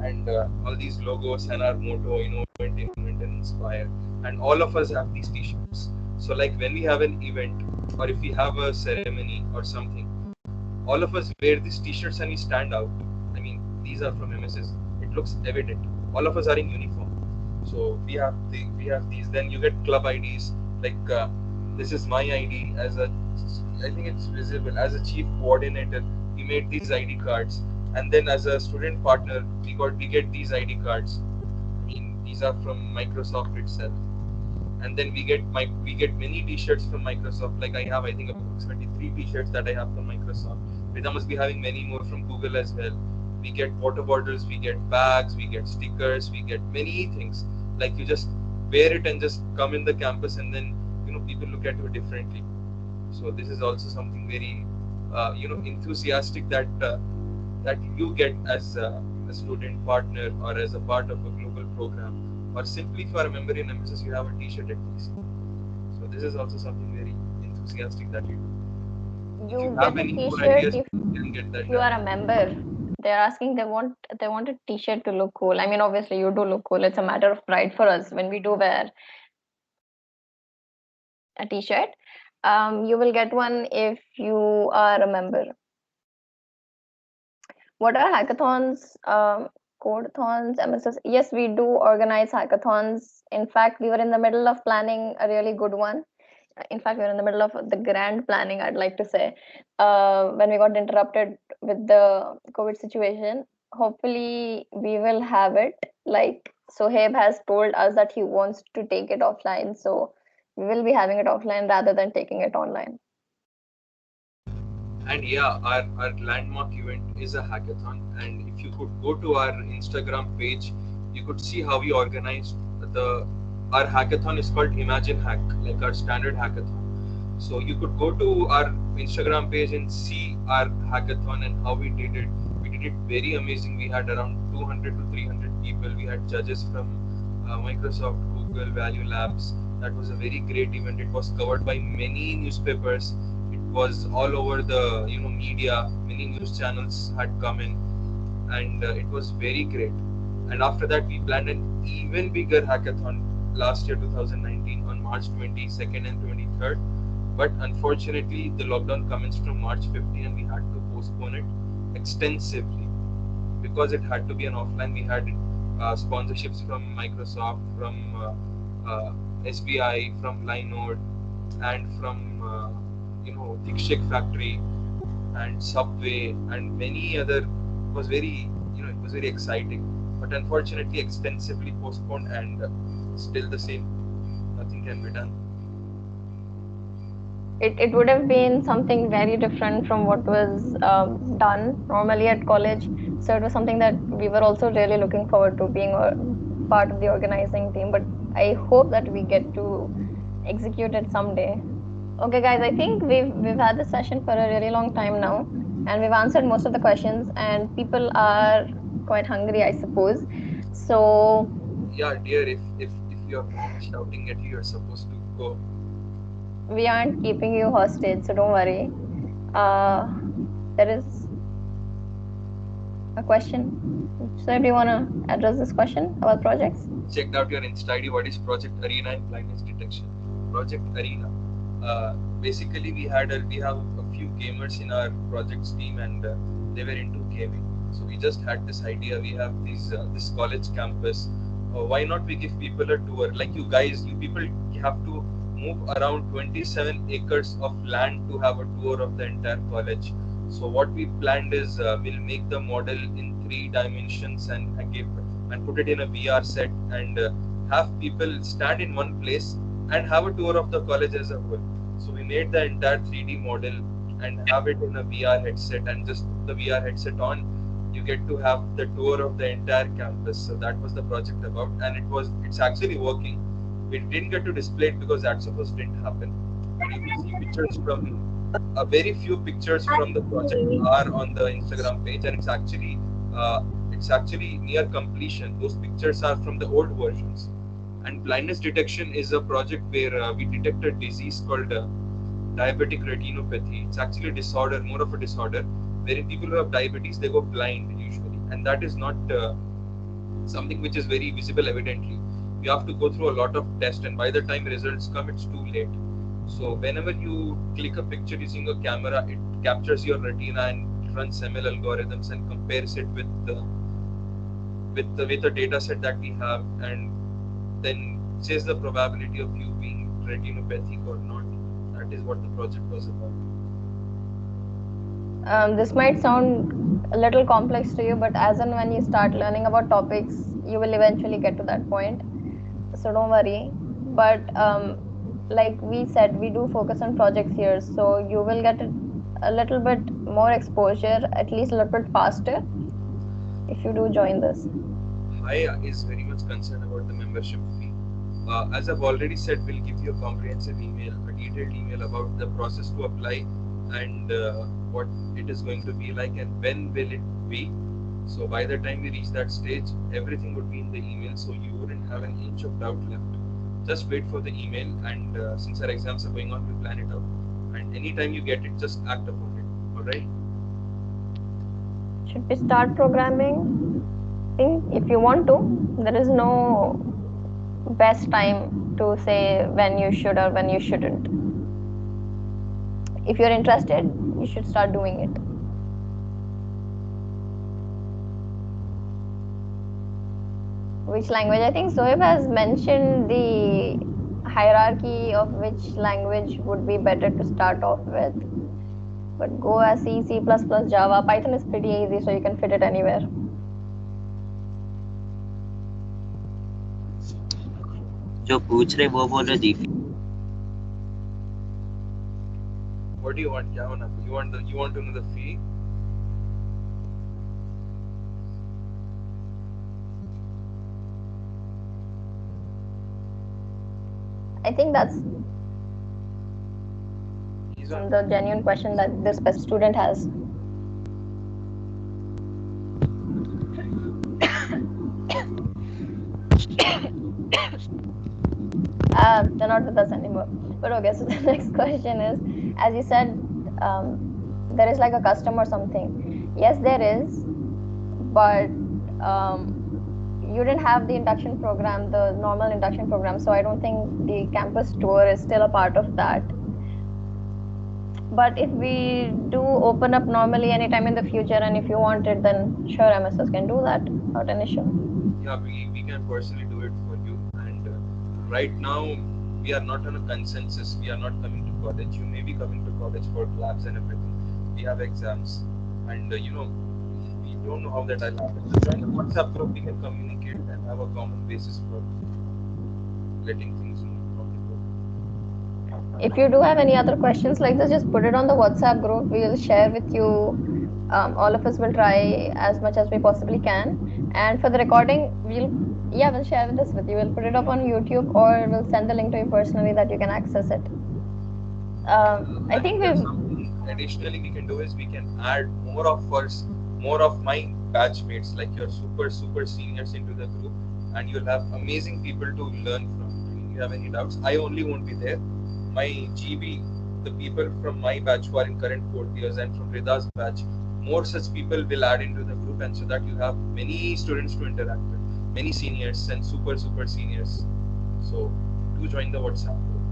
and all these logos and our motto, invent and inspire. And all of us have these T-shirts. So, like when we have an event, or if we have a ceremony or something, all of us wear these T-shirts and we stand out. I mean, these are from MSS. It looks evident. All of us are in uniform. So we have these. Then you get club IDs. Like this is my ID as a. I think it's visible as a chief coordinator. We made these ID cards, and then as a student partner, we get these ID cards. I mean, these are from Microsoft itself. And then we get many T-shirts from Microsoft. Like I have, I think, approximately 3 T-shirts that I have from Microsoft. Vidya must be having many more from Google as well. We get water bottles, we get bags, we get stickers, we get many things. Like you just wear it and just come in the campus, and then people look at you differently. So this is also something very enthusiastic that you get as a student partner or as a part of a global program. Or simply if you are a member in MSS, you have a T-shirt at least. So this is also something very enthusiastic that you do. You have get a any more T-shirt ideas, if you can get that you done. are a member. They're asking they want a T-shirt to look cool. I mean, obviously you do look cool. It's a matter of pride for us when we do wear a T-shirt. You will get one if you are a member. What are hackathons? Codeathons, MSS? Yes, we do organize hackathons. In fact, we were in the middle of planning a really good one. In fact, we were in the middle of the grand planning, I'd like to say, when we got interrupted with the COVID situation. Hopefully, we will have it. Like Sohaib has told us that he wants to take it offline. So we will be having it offline rather than taking it online. And yeah, our landmark event is a hackathon. And if you could go to our Instagram page, you could see how we organized our hackathon is called Imagine Hack, like our standard hackathon. So you could go to our Instagram page and see our hackathon and how we did it. We did it very amazing. We had around 200 to 300 people. We had judges from Microsoft, Google, Value Labs. That was a very great event. It was covered by many newspapers. It was all over the media. Many news channels had come in, and it was very great. And after that, we planned an even bigger hackathon last year, 2019, on March 22nd and 23rd. But unfortunately, the lockdown commenced from March 15, and we had to postpone it extensively because it had to be an offline. We had sponsorships from Microsoft, from SBI, from Linode, and from Thick Shake Factory and Subway and many other. It was very exciting, but unfortunately extensively postponed, and still the same. Nothing can be done. It would have been something very different from what was done normally at college. So it was something that we were also really looking forward to being a part of the organizing team. But I hope that we get to execute it someday. Okay, guys, I think we've had this session for a really long time now, and we've answered most of the questions, and people are quite hungry, I suppose. So Yeah, dear, if your mom is shouting at you, you're supposed to go. we aren't keeping you hostage, so don't worry. There is a question. So do you want to address this question about projects? Checked out your Insta ID. What is Project Arena in blindness detection? Project Arena. Basically, we have a few gamers in our projects team, and they were into gaming. So we just had this idea. We have this college campus. Why not we give people a tour? Like you guys, you people have to move around 27 acres of land to have a tour of the entire college. So what we planned is we'll make the model in 3 dimensions and put it in a VR set and have people stand in one place and have a tour of the college as a whole. So we made the entire 3D model and have it in a VR headset, and just put the VR headset on, you get to have the tour of the entire campus. So that was the project about, and it's actually working. We didn't get to display it because that supposed didn't happen. And you can see pictures from a very few pictures from the project are on the Instagram page, and it's actually near completion. Those pictures are from the old versions. And blindness detection is a project where we detect a disease called diabetic retinopathy. It's actually a disorder, more of a disorder, wherein people who have diabetes, they go blind usually, and that is not something which is very visible evidently. You have to go through a lot of tests, and by the time results come, it's too late. So whenever you click a picture using a camera, it captures your retina and runs ML algorithms and compares it with the data set that we have, and then says the probability of you being retinopathic or not. That is what the project was about. This might sound a little complex to you, but as and when you start learning about topics, you will eventually get to that point. So don't worry. But like we said, we do focus on projects here, so you will get a little bit more exposure, at least a little bit faster, if you do join this. I is very much concerned about the membership fee. As I've already said, we'll give you a comprehensive email, a detailed email about the process to apply and what it is going to be like and when will it be. So by the time we reach that stage, everything would be in the email, so you wouldn't have an inch of doubt left. Just wait for the email, and since our exams are going on, we'll plan it out. And anytime you get it, just act upon it. All right? Should we start programming? If you want to, there is no best time to say when you should or when you shouldn't. If you're interested, you should start doing it. Which language? I think Soeb has mentioned the hierarchy of which language would be better to start off with. But Go, C, C++, Java, Python is pretty easy, so you can fit it anywhere. जो पूछ रहे वो बोलो जी. What do you want? क्या होना? You want to know the fee? I think that's the genuine question that this student has. They're not with us anymore. But okay, so the next question is, as you said, there is like a custom or something. Yes, there is, but you didn't have the induction program, the normal induction program, so I don't think the campus tour is still a part of that. But if we do open up normally anytime in the future, and if you want it, then sure, MSS can do that, not an issue. Yeah, we can personally do it for you. And right now, we are not on a consensus. We are not coming to college. You may be coming to college for labs and everything. We have exams, and we don't know how that will happen. So join the WhatsApp group. We can communicate and have a common basis for letting things know. If you do have any other questions like this, just put it on the WhatsApp group. We will share with you. All of us will try as much as we possibly can. And for the recording, we'll share this with you. We'll put it up on YouTube, or we'll send the link to you personally that you can access it. I think additionally we can do is we can add more of our more of my batchmates, like your super seniors into the group, and you'll have amazing people to learn from. If you have any doubts, I only won't be there. My GB, the people from my batch who are in current 4th years and from Rida's batch, more such people will add into the group, and so that you have many students to interact with, many seniors and super seniors. So do join the WhatsApp group.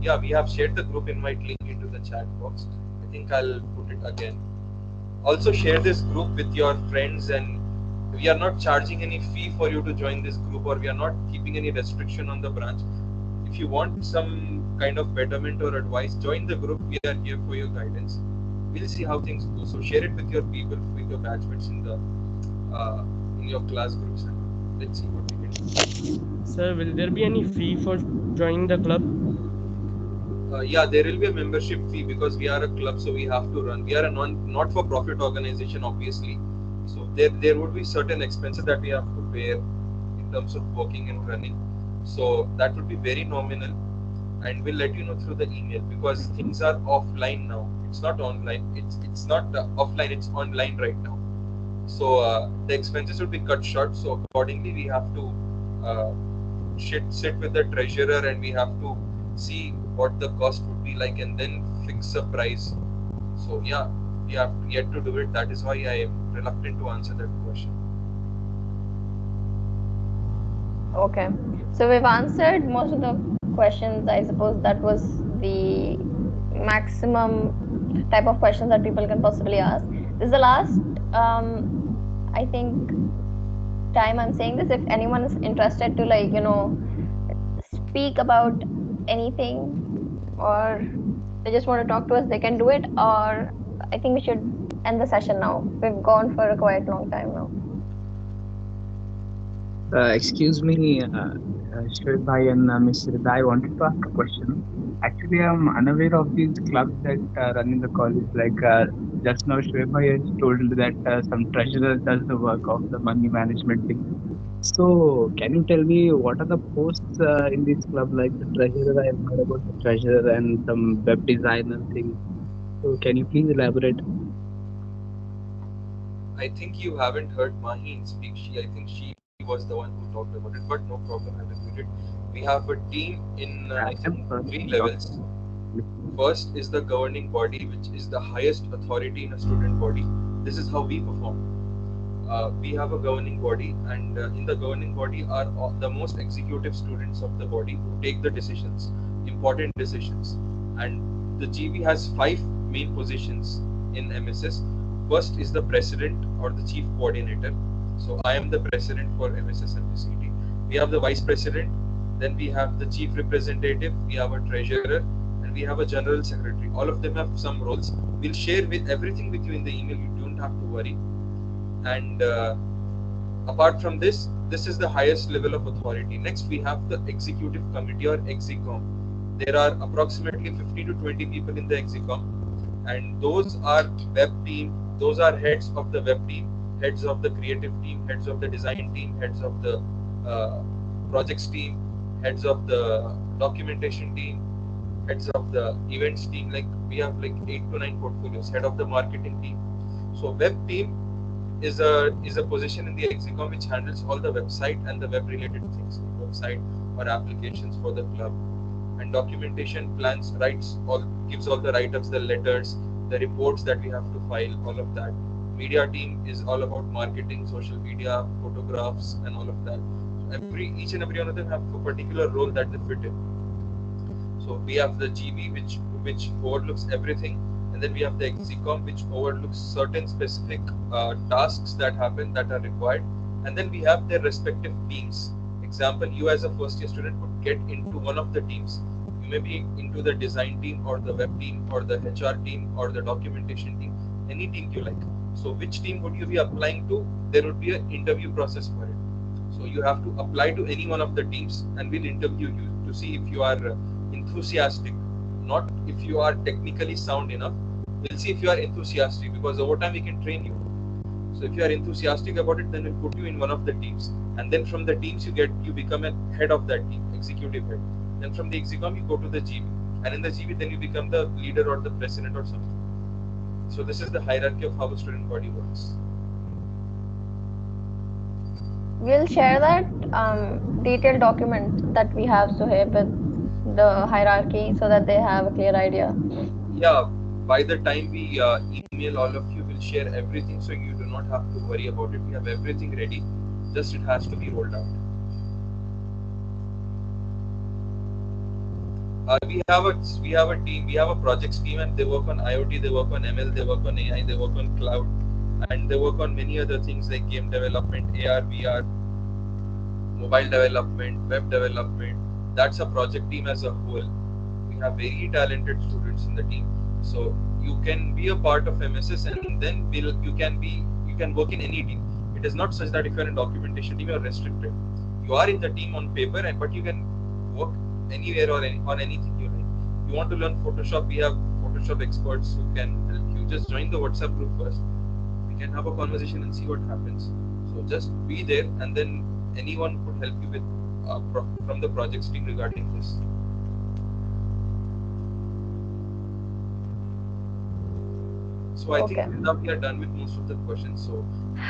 Yeah, we have shared the group invite link into the chat box. I think I'll put it again. Also share this group with your friends, and we are not charging any fee for you to join this group, or we are not keeping any restriction on the branch. If you want some kind of betterment or advice, join the group. We are here for your guidance. We'll see how things go. So share it with your people, with your batchmates in your class groups, and let's see what we can do. Sir, will there be any fee for joining the club? Yeah, there will be a membership fee because we are a club, so we have to run. We are a not-for-profit organization, obviously. So there would be certain expenses that we have to bear in terms of working and running. So that would be very nominal, and we'll let you know through the email because things are offline now. It's not online. It's not offline. It's online right now. So the expenses would be cut short. So accordingly, we have to sit with the treasurer, and we have to see what the cost would be like, and then fix a price. So yeah, we have yet to do it. That is why I am reluctant to answer that question. Okay, so we've answered most of the questions. I suppose that was the maximum type of questions that people can possibly ask. This is the last, I think, time I'm saying this. If anyone is interested to speak about anything, or they just want to talk to us, they can do it. Or I think we should end the session now. We've gone for a quite long time now. Excuse me, Shwet Bhai and Ms. Rida, I wanted to ask a question. Actually, I'm unaware of these clubs that run in the college. Like just now, Shwet Bhai has told that some treasurer does the work of the money management thing. So, can you tell me what are the posts in this club? Like the treasurer, I have heard about the treasurer and some web designer thing. So, can you please elaborate? I think you haven't heard Maheen speak. I think she was the one who talked about it, but no problem, I repeat it. We have a team in I think 3 levels. First is the governing body, which is the highest authority in a student body. This is how we perform. We have a governing body, and in the governing body are the most executive students of the body who take the decisions, important decisions. And the GB has 5 main positions in MSS. First is the president or the chief coordinator. So I am the president for MSS MJCET. We have the vice president, then we have the chief representative, we have a treasurer, and we have a general secretary. All of them have some roles. We'll share everything with you in the email. You don't have to worry. And apart from this is the highest level of authority. Next, we have the executive committee or EXECOM. There are approximately 50 to 20 people in the EXECOM, and those are web team. Those are heads of the web team, heads of the creative team, heads of the design team, heads of the projects team, heads of the documentation team, heads of the events team. Like we have like 8 to 9 portfolios. Head of the marketing team. So web team is a position in the EXECOM which handles all the website and the web related things, website or applications for the club. And documentation plans, gives all the write-ups, the letters, the reports that we have to file, all of that. Media team is all about marketing, social media, photographs, and all of that. So each and every one of them have a particular role that they fit in. So we have the GB which overlooks everything, and then we have the EXECOM which overlooks certain specific tasks that happen that are required, and then we have their respective teams. Example, you as a first year student would get into one of the teams. You may be into the design team or the web team or the HR team or the documentation team, any team you like. So which team would you be applying to? There would be an interview process for it. So you have to apply to any one of the teams, and we'll interview you to see if you are enthusiastic, not if you are technically sound enough. We'll see if you are enthusiastic, because over time we can train you. So if you are enthusiastic about it, then we'll put you in one of the teams, and then from the teams you become a head of that team, executive head. Then from the EXECOM you go to the GB, and in the GB then you become the leader or the president or something. So this is the hierarchy of how a student body works. we'll share that detailed document that we have, Suhaib, with the hierarchy so that they have a clear idea. Yeah, by the time we email all of you, we'll share everything so you do not have to worry about it. We have everything ready, just it has to be rolled out. We have a team, we have a projects team, and they work on IoT, they work on ML, they work on AI, they work on cloud, and they work on many other things like game development, AR, VR, mobile development, web development. That's a project team as a whole. We have very talented students in the team, so you can be a part of MSS, and then you can work in any team. It is not such that if you're in documentation team, you're restricted. You are in the team on paper, but you can work anywhere or on anything you like. You want to learn Photoshop, we have Photoshop experts who can help you. Just join the WhatsApp group first. We can have a conversation and see what happens. So just be there, and then anyone could help you with from the projects team regarding this. So I think now we are done with most of the questions. So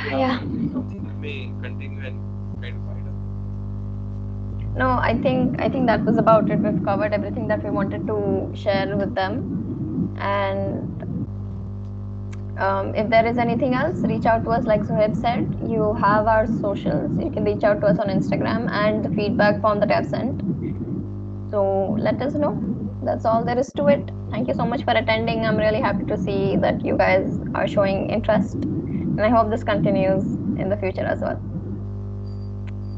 yeah, something we may continue and kind of find out. No, I think that was about it. We've covered everything that we wanted to share with them. And if there is anything else, reach out to us. Like Suhaib said, you have our socials. You can reach out to us on Instagram and the feedback form that I've sent. So let us know. That's all there is to it. Thank you so much for attending. I'm really happy to see that you guys are showing interest, and I hope this continues in the future as well.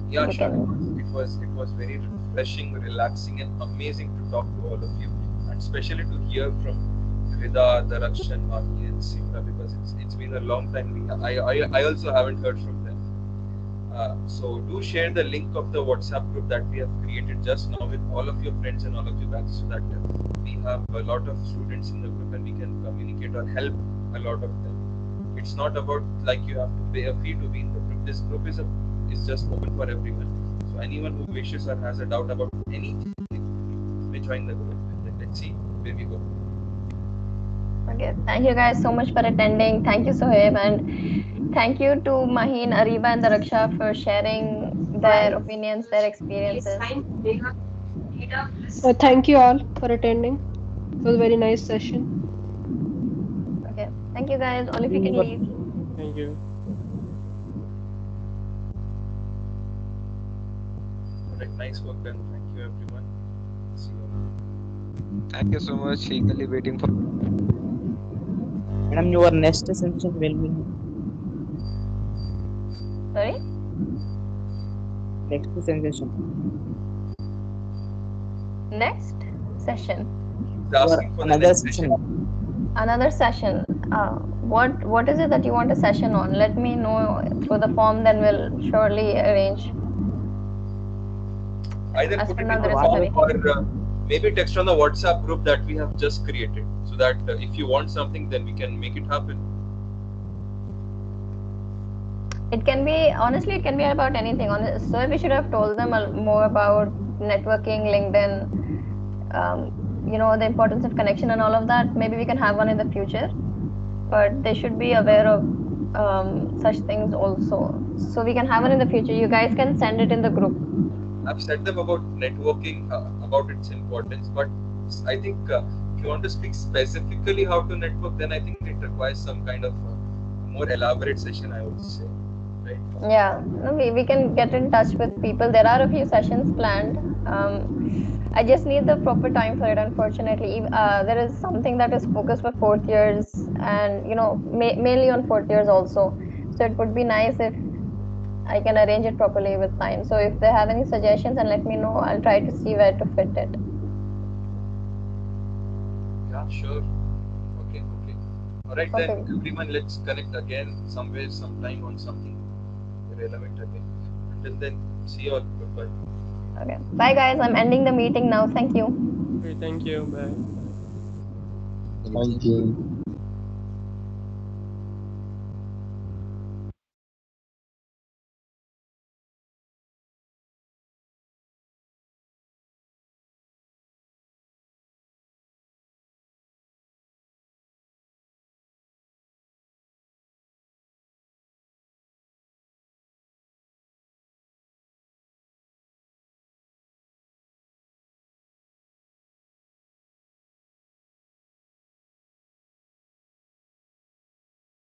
Yeah, sure. It was very refreshing, relaxing, and amazing to talk to all of you, and especially to hear from Rida, Darakshan, Mami, and Simra, because it's been a long time. I also haven't heard from them. So do share the link of the WhatsApp group that we have created just now with all of your friends and all of your batches, so that we have a lot of students in the group and we can communicate or help a lot of them. It's not about like you have to pay a fee to be in the group. This group is just open for everyone. So anyone who wishes or has a doubt about anything may join the group, and then let's see where we go. Okay, thank you guys so much for attending. Thank you, Suhaib, and thank you to Maheen, Ariba, and Daraksha for sharing their opinions, their experiences. So thank you all for attending. It was a very nice session. Okay, thank you guys. All of you can leave. Thank you. Alright, nice work done. Thank you, everyone. See you. Thank you so much. Eagerly waiting for. Madam, your next session will be. Sorry? Next session. Next session. Another session. Another session. What is it that you want a session on? Let me know through the form, then we'll surely arrange. Either put it in the form or maybe text on the WhatsApp group that we have just created, so that if you want something, then we can make it happen. It can be, honestly, it can be about anything. So we should have told them more about networking, LinkedIn, the importance of connection and all of that. Maybe we can have one in the future, but they should be aware of such things also. So we can have one in the future. You guys can send it in the group. I've said them about networking, about its importance, but I think if you want to speak specifically how to network, then I think it requires some kind of more elaborate session, I would say. Right? Yeah, no, we can get in touch with people. There are a few sessions planned. I just need the proper time for it, unfortunately. There is something that is focused for 4th years and, mainly on 4th years also. So it would be nice if I can arrange it properly with time. So if they have any suggestions, and let me know, I'll try to see where to fit it. Yeah, sure. Okay. Alright, then everyone, let's connect again somewhere, sometime on something relevant again. Until then, see you all. Goodbye. Okay. Bye, guys. I'm ending the meeting now. Thank you. Okay, thank you. Bye. Thank you.